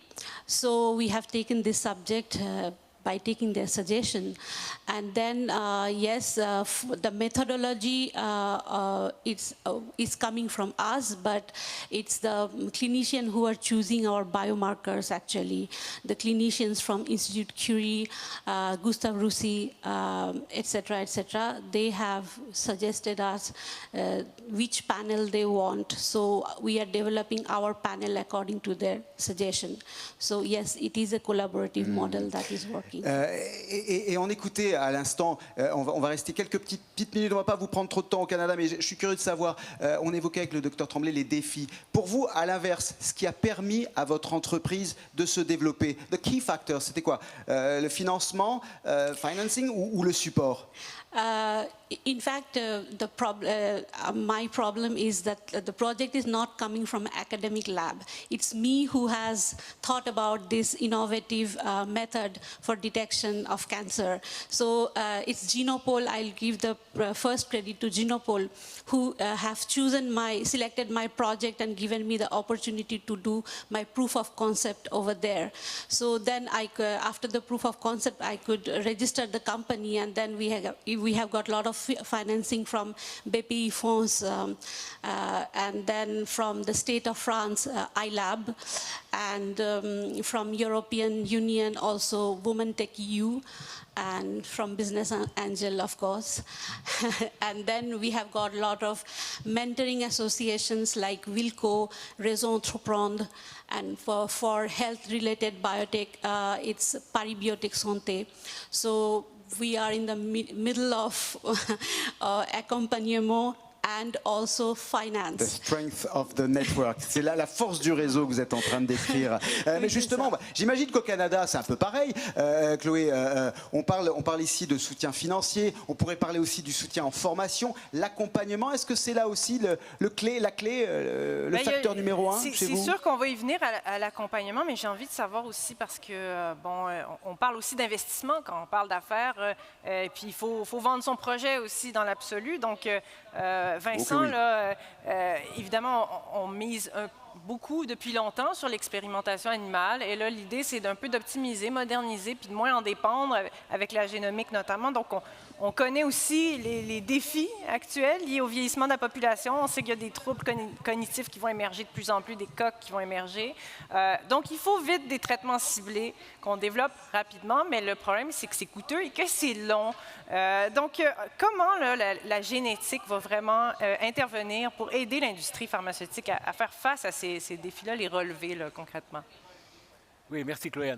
So we have taken this subject by taking their suggestion. And then, yes, the methodology is coming from us, but it's the clinicians who are choosing our biomarkers, actually. The clinicians from Institute Curie, Gustav Roussy, etc., they have suggested us which panel they want. So we are developing our panel according to their suggestion. So yes, it is a collaborative model that is working. Et on écoutait à l'instant, on va rester quelques petites minutes, on ne va pas vous prendre trop de temps au Canada, mais je suis curieux de savoir, on évoquait avec le Dr Tremblay les défis. Pour vous, à l'inverse, ce qui a permis à votre entreprise de se développer, the key factor, c'était quoi? Le financement, financing ou le support? In fact, my problem is that the project is not coming from an academic lab. It's me who has thought about this innovative method for detection of cancer. So it's Genopole. I'll give the first credit to Genopole, who have selected my project and given me the opportunity to do my proof of concept over there. So then after the proof of concept, I could register the company, and then we have got a lot of financing from BPI Fonds, and then from the state of France, iLab, and from European Union also Women Tech EU, and from Business Angel, of course. And then we have got a lot of mentoring associations like Wilco, Raison Entreprendre, and for health-related biotech, it's Paris Biotech Santé. So we are in the middle of accompagnement and also finance. The strength of the network. C'est là la force du réseau que vous êtes en train de décrire. Mais justement, j'imagine qu'au Canada, c'est un peu pareil. Chloé, on parle ici de soutien financier. On pourrait parler aussi du soutien en formation, l'accompagnement. Est-ce que c'est là aussi la clé, le facteur numéro 1 chez vous? C'est sûr qu'on va y venir à l'accompagnement, mais j'ai envie de savoir aussi parce que, on parle aussi d'investissement quand on parle d'affaires. Puis il faut vendre son projet aussi dans l'absolu. Donc, Vincent, oui. là, évidemment, on mise beaucoup depuis longtemps sur l'expérimentation animale. Et là, l'idée, c'est d'un peu d'optimiser, moderniser, puis de moins en dépendre avec la génomique notamment. Donc, on connaît aussi les défis actuels liés au vieillissement de la population. On sait qu'il y a des troubles cognitifs qui vont émerger de plus en plus, des COC qui vont émerger. Donc, il faut vite des traitements ciblés qu'on développe rapidement, mais le problème, c'est que c'est coûteux et que c'est long. Donc, comment là, la génétique va vraiment intervenir pour aider l'industrie pharmaceutique à faire face à ces défis-là, les relever là, concrètement? Oui, merci Chloé.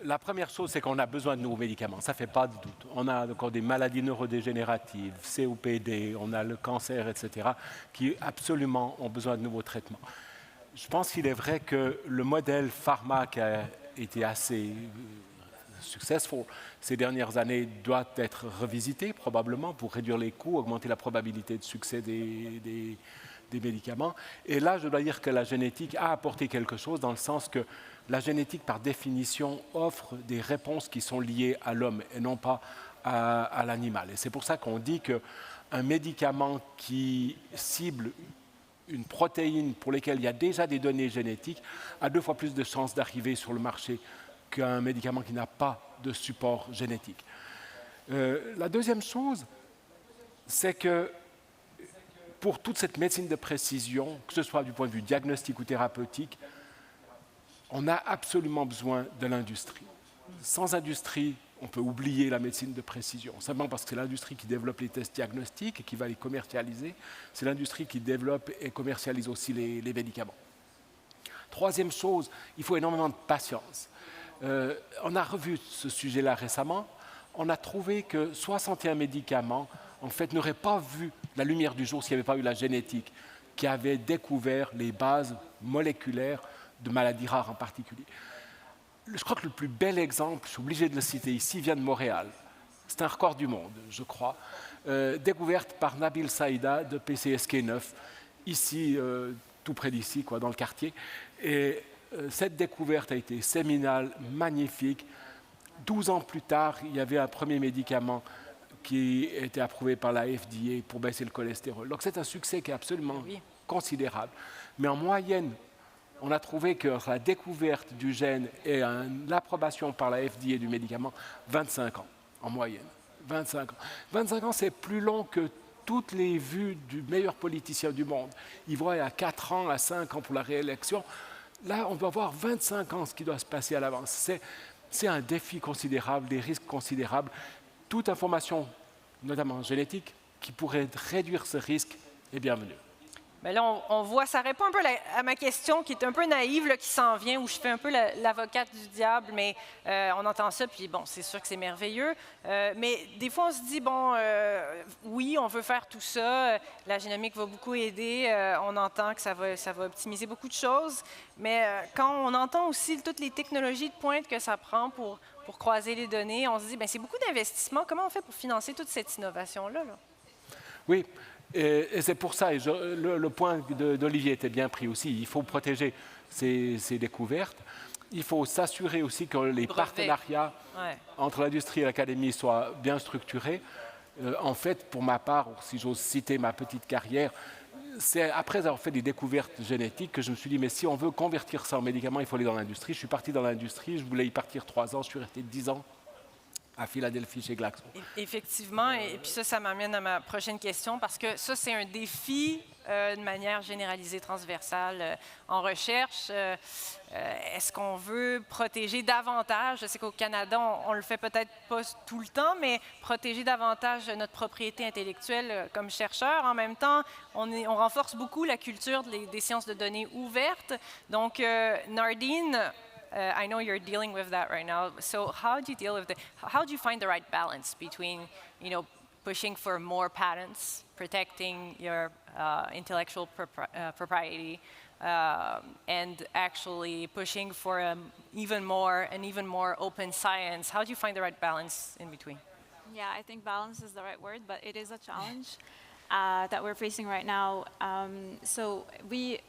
La première chose, c'est qu'on a besoin de nouveaux médicaments, ça ne fait pas de doute. On a encore des maladies neurodégénératives, COPD, on a le cancer, etc., qui absolument ont besoin de nouveaux traitements. Je pense qu'il est vrai que le modèle pharma qui a été assez successful ces dernières années doit être revisité probablement pour réduire les coûts, augmenter la probabilité de succès des médicaments. Et là, je dois dire que la génétique a apporté quelque chose dans le sens que la génétique, par définition, offre des réponses qui sont liées à l'homme et non pas à l'animal. Et c'est pour ça qu'on dit qu'un médicament qui cible une protéine pour laquelle il y a déjà des données génétiques a 2 fois plus de chances d'arriver sur le marché qu'un médicament qui n'a pas de support génétique. La deuxième chose, c'est que pour toute cette médecine de précision, que ce soit du point de vue diagnostique ou thérapeutique, on a absolument besoin de l'industrie. Sans industrie, on peut oublier la médecine de précision, simplement parce que c'est l'industrie qui développe les tests diagnostiques et qui va les commercialiser. C'est l'industrie qui développe et commercialise aussi les médicaments. Troisième chose, il faut énormément de patience. On a revu ce sujet-là récemment. On a trouvé que 61 médicaments, en fait, n'auraient pas vu la lumière du jour s'il n'y avait pas eu la génétique qui avait découvert les bases moléculaires de maladies rares en particulier. Je crois que le plus bel exemple, je suis obligé de le citer ici, vient de Montréal. C'est un record du monde, je crois, découverte par Nabil Saïda de PCSK9, ici, tout près d'ici, dans le quartier. Et cette découverte a été séminale, magnifique. 12 ans plus tard, il y avait un premier médicament qui était approuvé par la FDA pour baisser le cholestérol. Donc c'est un succès qui est absolument considérable. Mais en moyenne, on a trouvé que la découverte du gène et l'approbation par la FDA du médicament, 25 ans en moyenne. 25 ans. 25 ans, c'est plus long que toutes les vues du meilleur politicien du monde. Ils voient à 4 ans, à 5 ans pour la réélection. Là, on doit voir 25 ans ce qui doit se passer à l'avance. C'est un défi considérable, des risques considérables. Toute information, notamment génétique, qui pourrait réduire ce risque est bienvenue. Mais là, on voit, ça répond un peu à ma question qui est un peu naïve, là, qui s'en vient, où je fais un peu l'avocate du diable, mais on entend ça, puis bon, c'est sûr que c'est merveilleux. Mais des fois, on se dit, bon, oui, on veut faire tout ça, la génomique va beaucoup aider, on entend que ça va optimiser beaucoup de choses, mais quand on entend aussi toutes les technologies de pointe que ça prend pour croiser les données, on se dit, bien, c'est beaucoup d'investissement. Comment on fait pour financer toute cette innovation-là, là? Oui. Et c'est pour ça, et le point d'Olivier était bien pris aussi, il faut protéger ces découvertes. il faut s'assurer aussi que les partenariats entre l'industrie et l'académie soient bien structurés. En fait, pour ma part, si j'ose citer ma petite carrière, c'est après avoir fait des découvertes génétiques que je me suis dit, mais si on veut convertir ça en médicaments, il faut aller dans l'industrie. Je suis parti dans l'industrie, je voulais y partir 3 ans, je suis resté 10 ans à Philadelphie chez Glaxo. Effectivement, et puis ça m'amène à ma prochaine question, parce que ça, c'est un défi de manière généralisée, transversale en recherche. Est-ce qu'on veut protéger davantage, je sais qu'au Canada, on le fait peut-être pas tout le temps, mais protéger davantage notre propriété intellectuelle comme chercheur. En même temps, on renforce beaucoup la culture des sciences de données ouvertes. Donc, Nardine, I know you're dealing with that right now. So how do you deal with how do you find the right balance between, pushing for more patents, protecting your intellectual propriety, and actually pushing for even more open science? How do you find the right balance in between? Yeah, I think balance is the right word, but it is a challenge that we're facing right now. So we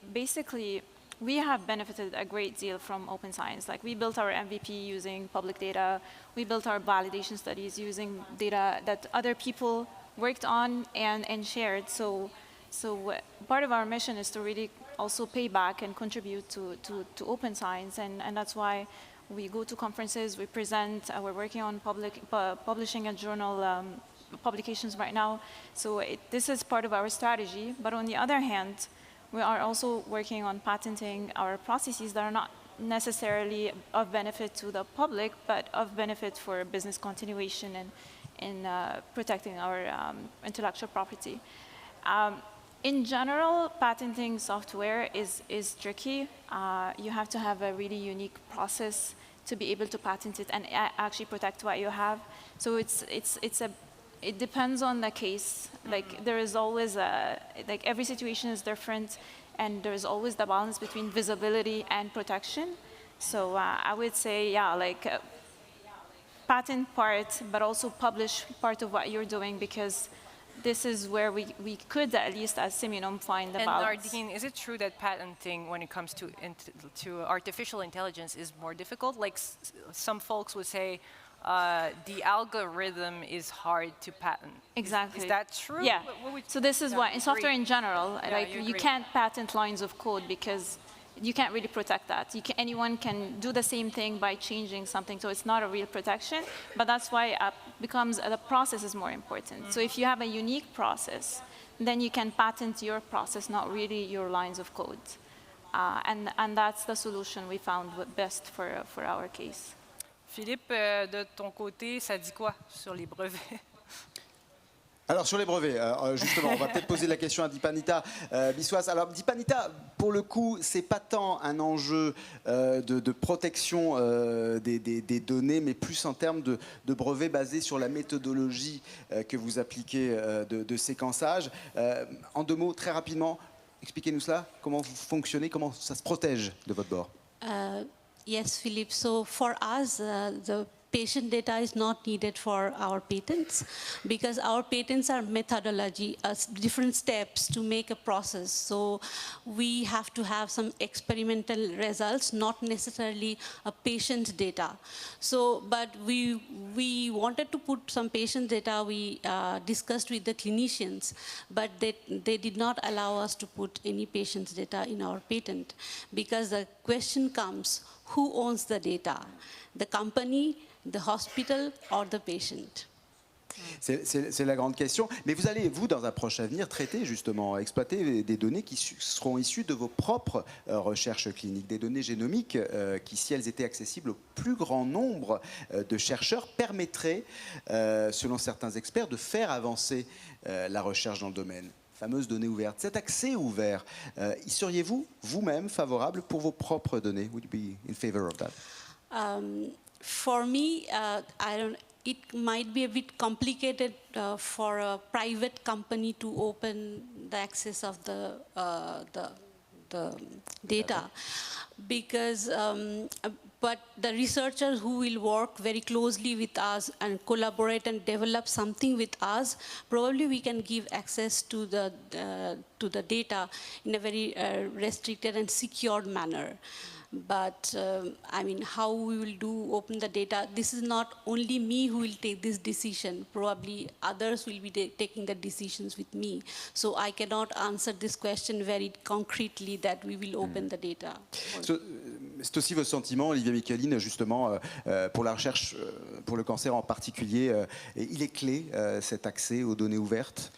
have benefited a great deal from open science. Like, we built our MVP using public data. We built our validation studies using data that other people worked on and shared. So part of our mission is to really also pay back and contribute to open science, and that's why we go to conferences, we present, we're working on publishing a journal publications right now. So this is part of our strategy. But on the other hand, we are also working on patenting our processes that are not necessarily of benefit to the public, but of benefit for business continuation and in protecting our intellectual property. In general, patenting software is tricky. You have to have a really unique process to be able to patent it and actually protect what you have. So it depends on the case. Like, there is always every situation is different, and there is always the balance between visibility and protection. So I would say, patent part, but also publish part of what you're doing, because this is where we could, at least as Simeonome, find the balance. And Nardine, is it true that patenting, when it comes to artificial intelligence, is more difficult? Like, some folks would say, the algorithm is hard to patent. Exactly. Is that true? Yeah. So this is why in software in general, you agree. can't patent lines of code because you can't really protect that. Anyone can do the same thing by changing something, so it's not a real protection. But that's why the process is more important. So if you have a unique process, then you can patent your process, not really your lines of code. And that's the solution we found best for our case. Philippe, de ton côté, ça dit quoi sur les brevets? Alors, sur les brevets, justement, on va peut-être poser la question à Dipanita Biswas. Alors, Dipanita, pour le coup, c'est pas tant un enjeu de protection des données, mais plus en termes de brevets basés sur la méthodologie que vous appliquez de séquençage. En 2 mots, très rapidement, expliquez-nous cela. Comment vous fonctionnez, comment ça se protège de votre bord? Yes, Philippe. So for us, the patient data is not needed for our patents, because our patents are methodology, different steps to make a process. So we have to have some experimental results, not necessarily a patient data. So, but we wanted to put some patient data. We discussed with the clinicians, but they did not allow us to put any patient's data in our patent, because the question comes, who owns the data? The company, the hospital, or the patient? C'est la grande question. Mais vous allez, vous, dans un proche avenir, traiter justement, exploiter des données qui seront issues de vos propres recherches cliniques, des données génomiques qui, si elles étaient accessibles au plus grand nombre de chercheurs, permettraient, selon certains experts, de faire avancer la recherche dans le domaine. Fameuse données ouvertes. Cet accès ouvert, y seriez-vous vous-même favorable pour vos propres données? Would you be in favor of that? For me, it might be a bit complicated for a private company to open the access of the data, because But the researchers who will work very closely with us and collaborate and develop something with us, probably we can give access to the data in a very restricted and secured manner. But I mean, how we will open the data, this is not only me who will take this decision. Probably others will be taking the decisions with me. So I cannot answer this question very concretely that we will open the data. C'est aussi vos sentiments, Olivier Micheline, justement, pour la recherche, pour le cancer en particulier. Il est clé, cet accès aux données ouvertes?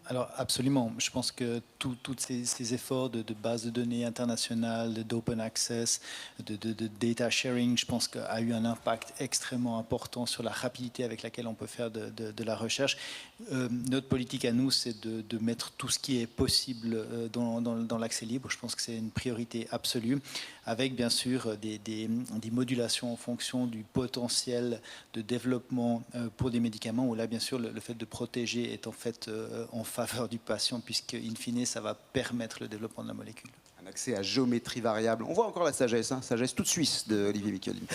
Alors absolument, je pense que tous ces efforts de base de données internationales, d'open access, de data sharing, je pense qu'a eu un impact extrêmement important sur la rapidité avec laquelle on peut faire de la recherche. Notre politique à nous, c'est de mettre tout ce qui est possible dans l'accès libre. Je pense que c'est une priorité absolue, avec bien sûr des modulations en fonction du potentiel de développement pour des médicaments, où là bien sûr le fait de protéger est en fait en faveur du patient, puisque in fine ça va permettre le développement de la molécule. Un accès à géométrie variable. On voit encore la sagesse, hein, sagesse toute suisse de Olivier Micheline.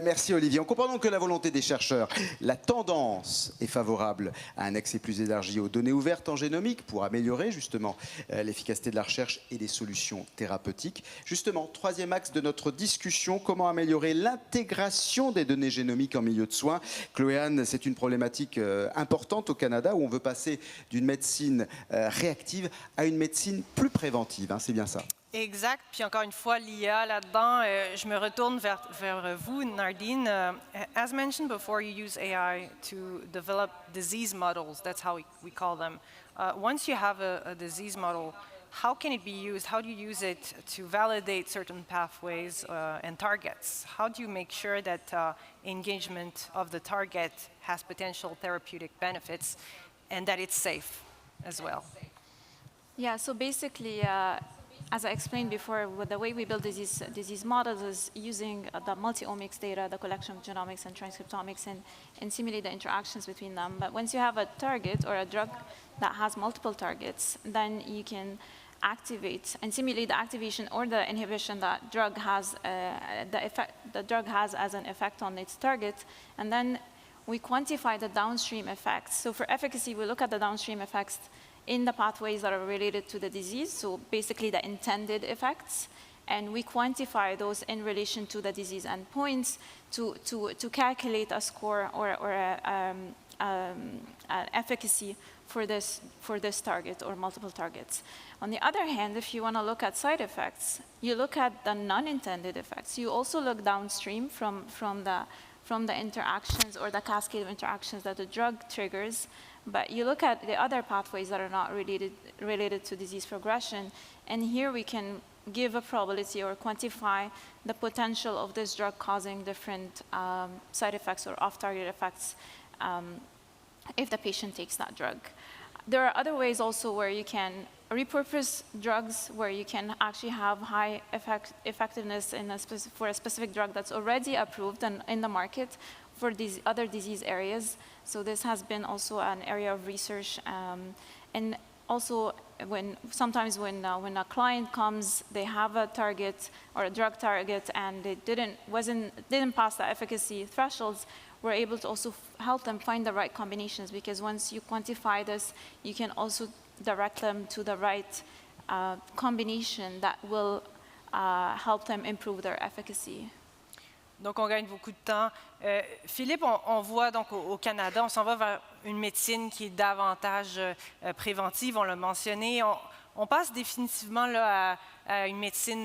Merci Olivier. On comprend donc que la volonté des chercheurs, la tendance est favorable à un accès plus élargi aux données ouvertes en génomique pour améliorer justement l'efficacité de la recherche et des solutions thérapeutiques. Justement, troisième axe de notre discussion, comment améliorer l'intégration des données génomiques en milieu de soins. Chloé-Anne, c'est une problématique importante au Canada où on veut passer d'une médecine réactive à une médecine plus préventive, hein, c'est bien ça. Exact. Puis encore une fois, l'IA là-dedans, je me retourne vers vous, Nardine. As mentioned before, you use AI to develop disease models. That's how we call them. Once you have a disease model, how can it be used? How do you use it to validate certain pathways and targets? How do you make sure that engagement of the target has potential therapeutic benefits and that it's safe as well? Yeah, so basically, as I explained before, with the way we build disease models is using the multi-omics data, the collection of genomics and transcriptomics, and simulate the interactions between them. But once you have a target or a drug that has multiple targets, then you can activate and simulate the activation or the inhibition that drug has, the drug has as an effect on its target, and then we quantify the downstream effects. So for efficacy, we look at the downstream effects in the pathways that are related to the disease, so basically the intended effects, and we quantify those in relation to the disease endpoints to calculate a score or efficacy for this target or multiple targets. On the other hand, if you want to look at side effects, you look at the non-intended effects. You also look downstream from the interactions or the cascade of interactions that the drug triggers. But you look at the other pathways that are not related to disease progression, and here we can give a probability or quantify the potential of this drug causing different side effects or off-target effects if the patient takes that drug. There are other ways also where you can repurpose drugs, where you can actually have high effectiveness for a specific drug that's already approved and in the market for these other disease areas. So this has been also an area of research. And also, sometimes when a client comes, they have a target or a drug target, and they didn't pass the efficacy thresholds, we're able to also help them find the right combinations, because once you quantify this, you can also direct them to the right combination that will help them improve their efficacy. Donc, on gagne beaucoup de temps. Philippe, on voit donc au Canada, on s'en va vers une médecine qui est davantage préventive, on l'a mentionné. On passe définitivement là, à une médecine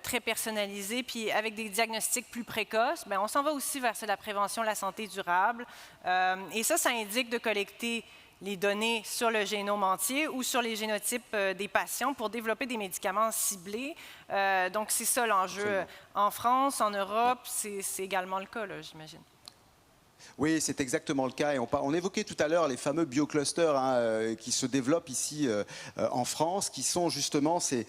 très personnalisée, puis avec des diagnostics plus précoces. Bien, on s'en va aussi vers la prévention de la santé durable. Et ça indique de collecter les données sur le génome entier ou sur les génotypes des patients pour développer des médicaments ciblés. Donc, c'est ça l'enjeu. En France, en Europe, c'est également le cas, j'imagine. Oui, c'est exactement le cas. Et on évoquait tout à l'heure les fameux bioclusters qui se développent ici en France, qui sont justement ces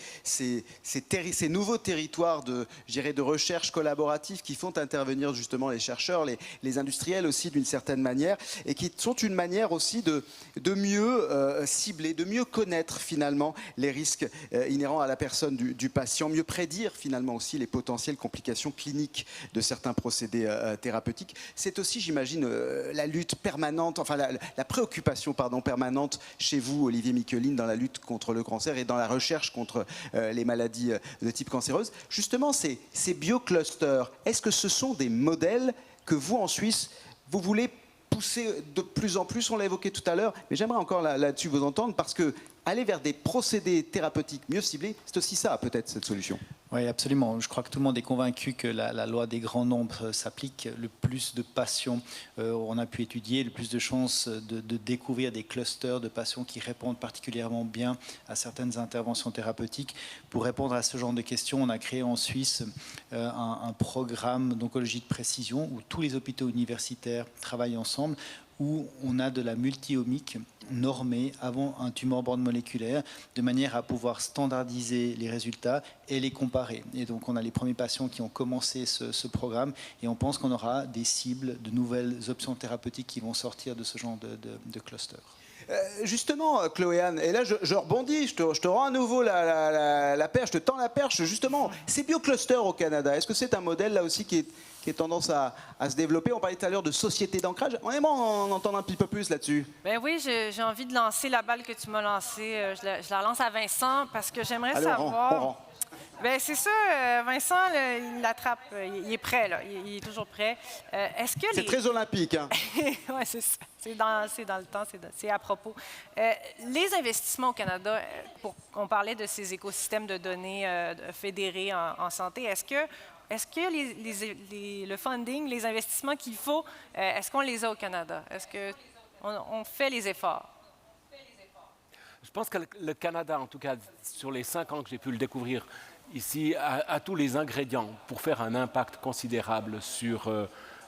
nouveaux territoires de recherche collaborative qui font intervenir justement les chercheurs, les industriels aussi d'une certaine manière, et qui sont une manière aussi de mieux cibler, de mieux connaître finalement les risques inhérents à la personne du patient, mieux prédire finalement aussi les potentielles complications cliniques de certains procédés thérapeutiques. C'est aussi, j'imagine, la lutte permanente, enfin la préoccupation permanente chez vous, Olivier Micqueline, dans la lutte contre le cancer et dans la recherche contre les maladies de type cancéreuse. Justement, ces bioclusters, est-ce que ce sont des modèles que vous, en Suisse, vous voulez pousser de plus en plus? On l'a évoqué tout à l'heure, mais j'aimerais encore là-dessus vous entendre, parce que aller vers des procédés thérapeutiques mieux ciblés, c'est aussi ça, peut-être, cette solution. Oui, absolument. Je crois que tout le monde est convaincu que la loi des grands nombres s'applique. Le plus de patients on a pu étudier, le plus de chances de découvrir des clusters de patients qui répondent particulièrement bien à certaines interventions thérapeutiques. Pour répondre à ce genre de questions, on a créé en Suisse un programme d'oncologie de précision où tous les hôpitaux universitaires travaillent ensemble, où on a de la multi-omique normée avant un tumeur-board moléculaire, de manière à pouvoir standardiser les résultats et les comparer. Et donc on a les premiers patients qui ont commencé ce programme, et on pense qu'on aura des cibles, de nouvelles options thérapeutiques qui vont sortir de ce genre de cluster. Justement, Chloé-Anne, et là je rebondis, je te rends à nouveau la perche, je te tends la perche. Justement, ces bioclusters au Canada, est-ce que c'est un modèle là aussi qui est tendance à se développer? On parlait tout à l'heure de société d'ancrage. On aimerait en entendre un petit peu plus là-dessus. Ben oui, j'ai envie de lancer la balle que tu m'as lancée. Je la lance à Vincent parce que j'aimerais savoir. On rend. Ben c'est ça, Vincent, il l'attrape. Il est prêt, là. Il est toujours prêt. Est-ce que c'est très olympique, hein? Oui, c'est ça. C'est dans le temps, c'est à propos. Les investissements au Canada, on parlait de ces écosystèmes de données fédérés en santé, est-ce que le funding, les investissements qu'il faut, est-ce qu'on les a au Canada? Est-ce qu'on fait les efforts? Je pense que le Canada, en tout cas, sur les 5 ans que j'ai pu le découvrir ici, a tous les ingrédients pour faire un impact considérable sur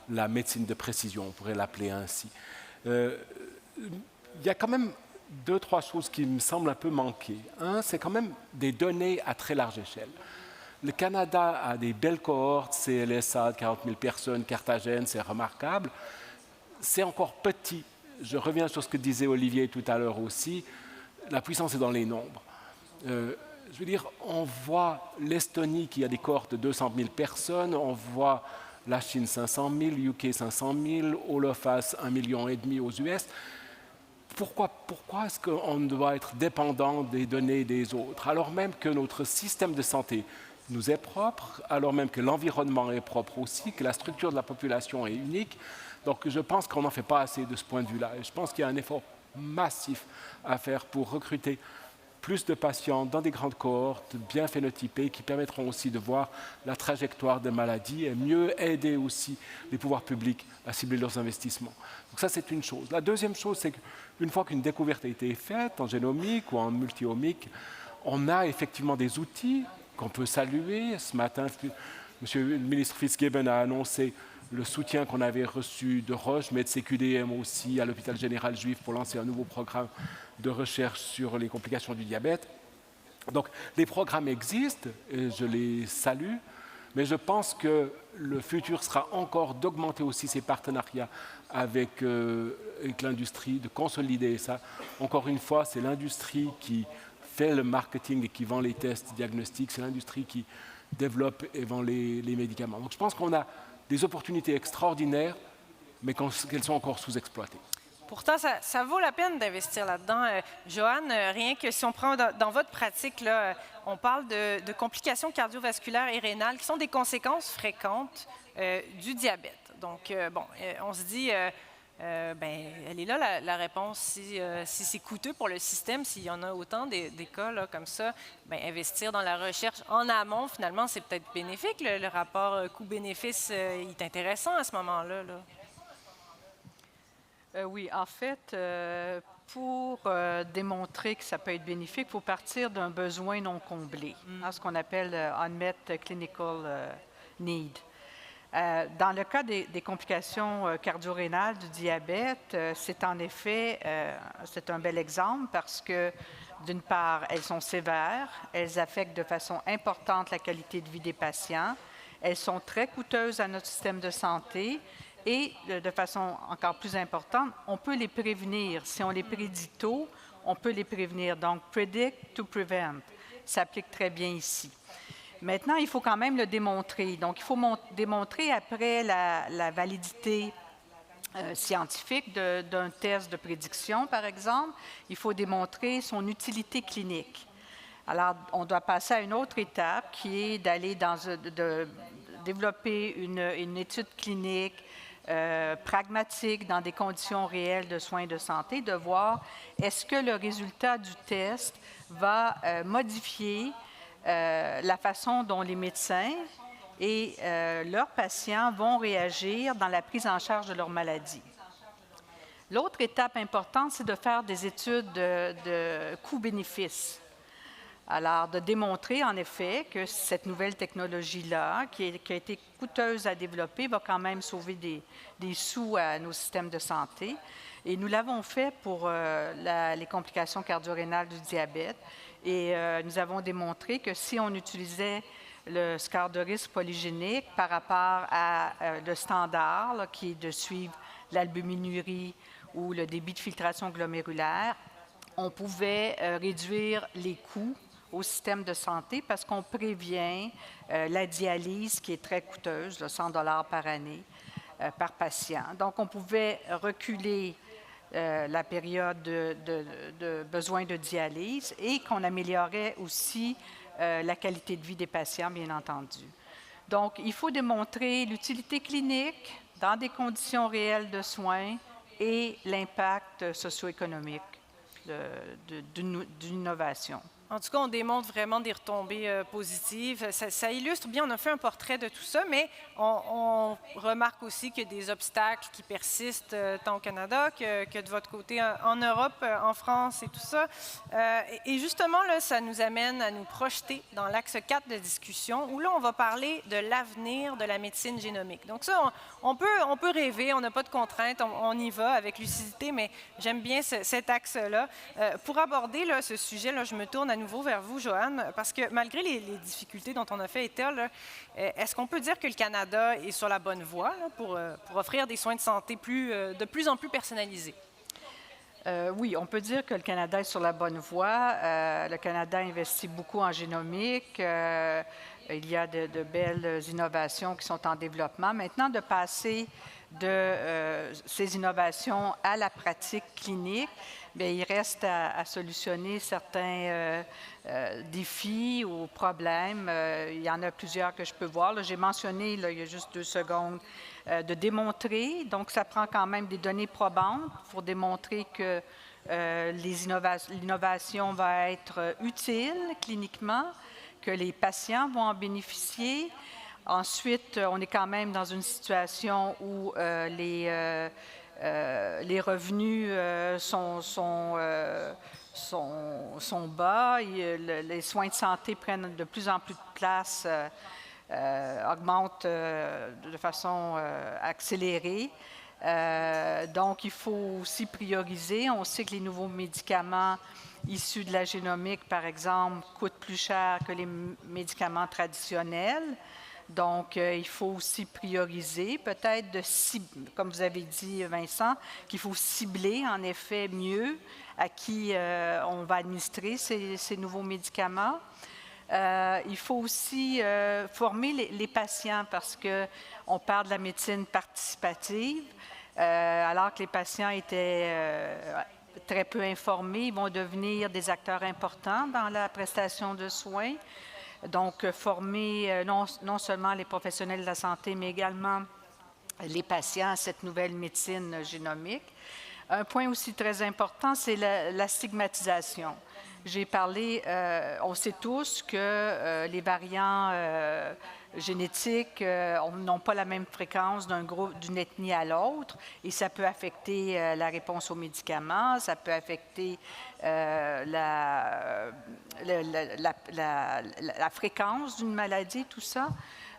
la médecine de précision, on pourrait l'appeler ainsi. Il y a quand même 2-3 choses qui me semblent un peu manquer. Un, c'est quand même des données à très large échelle. Le Canada a des belles cohortes, CLSA de 40 000 personnes, Carthagène, c'est remarquable. C'est encore petit. Je reviens sur ce que disait Olivier tout à l'heure aussi. La puissance est dans les nombres. Je veux dire, on voit l'Estonie qui a des cohortes de 200 000 personnes, on voit la Chine 500 000, UK 500 000, Holophas 1,5 million aux US. Pourquoi est-ce qu'on doit être dépendant des données des autres, alors même que notre système de santé nous est propre, alors même que l'environnement est propre aussi, que la structure de la population est unique? Donc je pense qu'on n'en fait pas assez de ce point de vue-là. Et je pense qu'il y a un effort massif à faire pour recruter plus de patients dans des grandes cohortes bien phénotypées qui permettront aussi de voir la trajectoire des maladies et mieux aider aussi les pouvoirs publics à cibler leurs investissements. Donc ça, c'est une chose. La deuxième chose, c'est qu'une fois qu'une découverte a été faite en génomique ou en multi-omique, on a effectivement des outils qu'on peut saluer. Ce matin, Monsieur le ministre Fitzgibbon a annoncé le soutien qu'on avait reçu de Roche, mais de CQDM aussi, à l'hôpital général juif pour lancer un nouveau programme de recherche sur les complications du diabète. Donc les programmes existent, et je les salue, mais je pense que le futur sera encore d'augmenter aussi ces partenariats avec l'industrie, de consolider ça. Encore une fois, c'est l'industrie qui fait le marketing et qui vend les tests diagnostiques, c'est l'industrie qui développe et vend les médicaments. Donc je pense qu'on a des opportunités extraordinaires, mais qu'elles sont encore sous-exploitées. Pourtant, ça vaut la peine d'investir là-dedans. Joanne, rien que si on prend dans votre pratique, là, on parle de complications cardiovasculaires et rénales qui sont des conséquences fréquentes du diabète. Donc, on se dit, elle est là la réponse. Si c'est coûteux pour le système, s'il y en a autant des cas là, comme ça, investir dans la recherche en amont, finalement, c'est peut-être bénéfique. Le rapport coût-bénéfice est intéressant à ce moment-là. Là. Oui, en fait, pour démontrer que ça peut être bénéfique, il faut partir d'un besoin non comblé, ce qu'on appelle unmet clinical need. Dans le cas des complications cardio-rénales du diabète, c'est en effet c'est un bel exemple parce que, d'une part, elles sont sévères, elles affectent de façon importante la qualité de vie des patients, elles sont très coûteuses à notre système de santé et, de façon encore plus importante, on peut les prévenir. Si on les prédit tôt, on peut les prévenir. Donc, predict to prevent s'applique très bien ici. Maintenant, il faut quand même le démontrer. Donc, il faut démontrer après la validité scientifique d'un test de prédiction, par exemple, il faut démontrer son utilité clinique. Alors, on doit passer à une autre étape qui est d'aller de développer une étude clinique pragmatique dans des conditions réelles de soins de santé, de voir est-ce que le résultat du test va modifier la façon dont les médecins et leurs patients vont réagir dans la prise en charge de leur maladie. L'autre étape importante, c'est de faire des études de coût-bénéfice. Alors, de démontrer en effet que cette nouvelle technologie-là, qui a été coûteuse à développer, va quand même sauver des sous à nos systèmes de santé. Et nous l'avons fait pour les complications cardio-rénales du diabète. Et nous avons démontré que si on utilisait le score de risque polygénique par rapport à le standard, là, qui est de suivre l'albuminurie ou le débit de filtration glomérulaire, on pouvait réduire les coûts au système de santé parce qu'on prévient la dialyse qui est très coûteuse, de 100 $ par année par patient. Donc, on pouvait reculer la période de besoin de dialyse et qu'on améliorait aussi la qualité de vie des patients, bien entendu. Donc, il faut démontrer l'utilité clinique dans des conditions réelles de soins et l'impact socio-économique d'une innovation. En tout cas, on démontre vraiment des retombées positives. Ça illustre bien, on a fait un portrait de tout ça, mais on remarque aussi qu'il y a des obstacles qui persistent tant au Canada que de votre côté en Europe, en France et tout ça. Et justement, là, ça nous amène à nous projeter dans l'axe 4 de discussion, où là, on va parler de l'avenir de la médecine génomique. Donc ça, on peut rêver, on n'a pas de contraintes, on y va avec lucidité, mais j'aime bien cet axe-là. Pour aborder là, ce sujet, là, je me tourne à nouveau vers vous, Joanne, parce que malgré les difficultés dont on a fait état, est-ce qu'on peut dire que le Canada est sur la bonne voie là, pour offrir des soins de santé de plus en plus personnalisés? Oui, on peut dire que le Canada est sur la bonne voie. Le Canada investit beaucoup en génomique. Il y a de belles innovations qui sont en développement. Maintenant, de passer de ces innovations à la pratique clinique, bien, il reste à solutionner certains défis ou problèmes. Il y en a plusieurs que je peux voir. J'ai mentionné, là, il y a juste 2 secondes, de démontrer. Donc, ça prend quand même des données probantes pour démontrer que l'innovation va être utile cliniquement, que les patients vont en bénéficier. Ensuite, on est quand même dans une situation où les revenus sont bas. Les soins de santé prennent de plus en plus de place, augmentent de façon accélérée. Donc, il faut aussi prioriser. On sait que les nouveaux médicaments issus de la génomique, par exemple, coûtent plus cher que les médicaments traditionnels. Donc, il faut aussi prioriser, peut-être, comme vous avez dit, Vincent, qu'il faut cibler, en effet, mieux à qui on va administrer ces nouveaux médicaments. Il faut aussi former les patients parce qu'on parle de la médecine participative. Alors que les patients étaient très peu informés, ils vont devenir des acteurs importants dans la prestation de soins. Donc, former non seulement les professionnels de la santé, mais également les patients à cette nouvelle médecine génomique. Un point aussi très important, c'est la stigmatisation. J'ai parlé, on sait tous que les variants génétiques n'ont pas la même fréquence d'une ethnie à l'autre et ça peut affecter la réponse aux médicaments, ça peut affecter la fréquence d'une maladie, tout ça.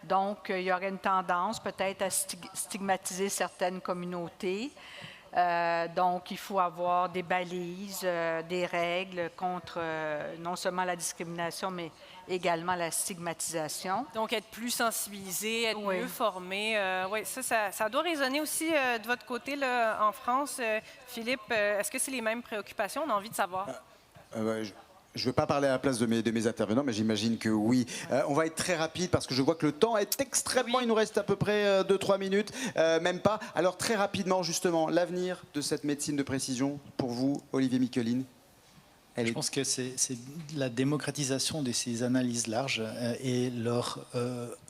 Donc, il y aurait une tendance peut-être à stigmatiser certaines communautés. Donc, il faut avoir des balises, des règles contre non seulement la discrimination, mais également la stigmatisation. Donc, être plus sensibilisé, être Oui. mieux formé. Oui, ça doit résonner aussi de votre côté là, en France. Philippe, est-ce que c'est les mêmes préoccupations? On a envie de savoir. Je ne veux pas parler à la place de mes intervenants, mais j'imagine que oui. On va être très rapide parce que je vois que le temps est extrêmement... Il nous reste à peu près 2-3 minutes, même pas. Alors très rapidement, justement, l'avenir de cette médecine de précision, pour vous, Olivier Micqueline? Je pense que c'est la démocratisation de ces analyses larges et leur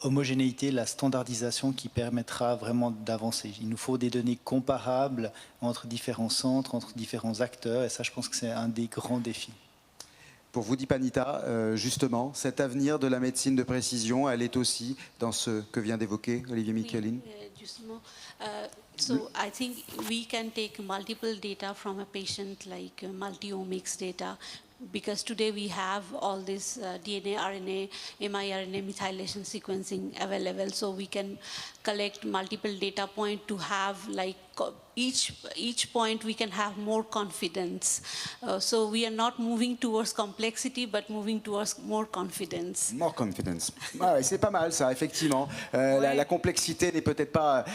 homogénéité, la standardisation qui permettra vraiment d'avancer. Il nous faut des données comparables entre différents centres, entre différents acteurs, et ça, je pense que c'est un des grands défis. Pour vous, Dipanita, justement, cet avenir de la médecine de précision, elle est aussi dans ce que vient d'évoquer Olivier Micqueline? Justement, so I think we can take multiple data from a patient, like multi-omics data, because today we have all this DNA, RNA, miRNA methylation sequencing available, so we can collect multiple data points to have like each point we can have more confidence. So we are not moving towards complexity, but moving towards more confidence. More confidence. Ah ouais, c'est pas mal ça, effectivement. La complexité n'est peut-être pas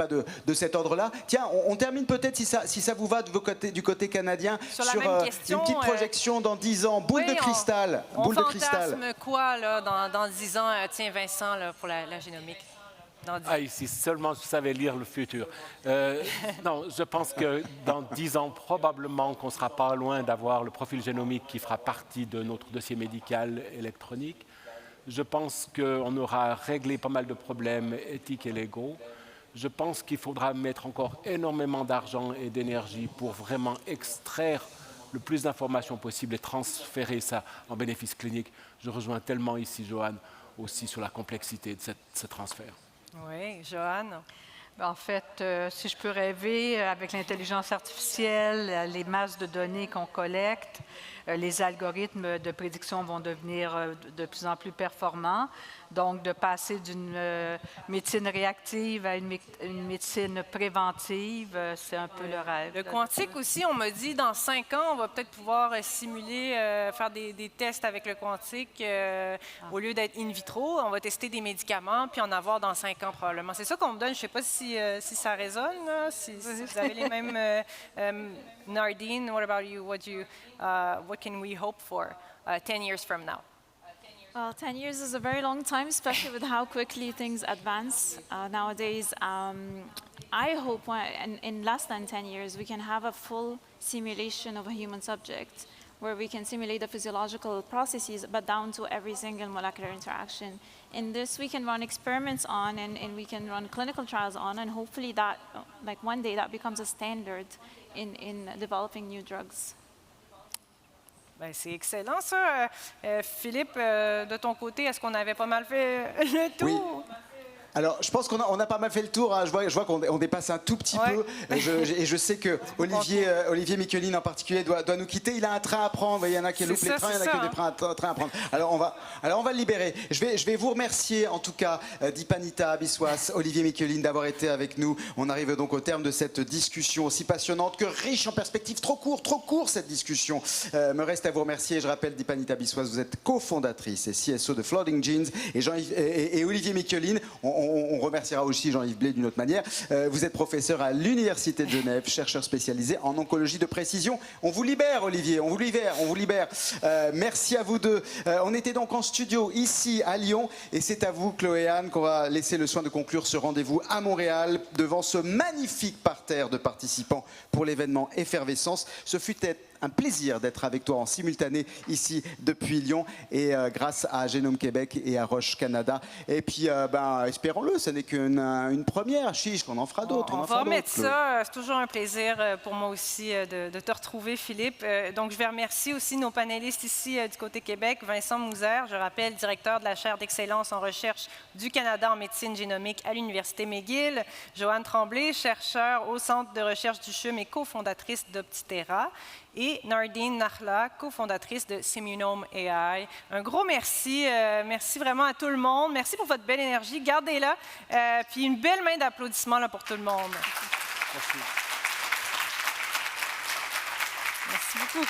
de cet ordre-là. Tiens, on termine peut-être, si ça vous va, du côté canadien, sur la même question, une petite projection dans 10 ans. Boule de cristal. On fantasme quoi là, dans 10 ans? Tiens, Vincent, là, pour la génomique. Si seulement je savais lire le futur. Non, je pense que dans 10 ans, probablement qu'on ne sera pas loin d'avoir le profil génomique qui fera partie de notre dossier médical électronique. Je pense qu'on aura réglé pas mal de problèmes éthiques et légaux. Je pense qu'il faudra mettre encore énormément d'argent et d'énergie pour vraiment extraire le plus d'informations possible et transférer ça en bénéfice clinique. Je rejoins tellement ici, Joanne, aussi sur la complexité de ce transfert. Oui, Joanne. En fait, si je peux rêver, avec l'intelligence artificielle, les masses de données qu'on collecte, les algorithmes de prédiction vont devenir de plus en plus performants. Donc, de passer d'une médecine réactive à une médecine préventive, c'est un peu le rêve. Le quantique aussi, on m'a dit, dans 5 ans, on va peut-être pouvoir simuler, faire des tests avec le quantique. Au lieu d'être in vitro, on va tester des médicaments, puis en avoir dans 5 ans probablement. C'est ça qu'on me donne. Je ne sais pas si ça résonne, là, si vous avez les mêmes... Nardine, what about you? What can we hope for 10 years from now? Well, 10 years is a very long time, especially with how quickly things advance nowadays. I hope in less than 10 years we can have a full simulation of a human subject where we can simulate the physiological processes, but down to every single molecular interaction. In this, we can run experiments on and we can run clinical trials on, and hopefully that, like one day, that becomes a standard in developing new drugs. Ben, c'est excellent, ça. Philippe, de ton côté, est-ce qu'on avait pas mal fait le tour? Oui. Alors, je pense qu'on a pas mal fait le tour. Hein. Je vois qu'on dépasse un tout petit peu. Et je sais que Olivier Micqueline en particulier doit nous quitter. Il a un train à prendre. Il y en a qui loupent les trains, il y en a qui ont des trains à prendre. Alors, on va le libérer. Je vais vous remercier, en tout cas, Dipanita Biswas, Olivier Micqueline, d'avoir été avec nous. On arrive donc au terme de cette discussion aussi passionnante que riche en perspectives. Trop court cette discussion. Me reste à vous remercier. Je rappelle, Dipanita Biswas, vous êtes cofondatrice et CSO de Flooding Genes. Et Olivier Micqueline, on remerciera aussi Jean-Yves Blé d'une autre manière. Vous êtes professeur à l'Université de Genève, chercheur spécialisé en oncologie de précision. On vous libère, Olivier, on vous libère. Merci à vous deux. On était donc en studio ici à Lyon et c'est à vous, Chloé Anne, qu'on va laisser le soin de conclure ce rendez-vous à Montréal devant ce magnifique parterre de participants pour l'événement Effervescence. Ce fut un plaisir d'être avec toi en simultané ici depuis Lyon et grâce à Génome Québec et à Roche Canada. Et puis, espérons-le, ce n'est qu'une première. Chiche, qu'on en fera d'autres. On va remettre ça. C'est toujours un plaisir pour moi aussi de te retrouver, Philippe. Donc, je vais remercier aussi nos panélistes ici du côté Québec. Vincent Mouzer, je rappelle, directeur de la chaire d'excellence en recherche du Canada en médecine génomique à l'Université McGill. Joanne Tremblay, chercheure au Centre de recherche du CHUM et cofondatrice d'Optiterra. et Nardine Nahla, cofondatrice de Simunome AI. Un gros merci. Merci vraiment à tout le monde. Merci pour votre belle énergie. Gardez-la. Puis une belle main d'applaudissements là, pour tout le monde. Merci. Merci beaucoup.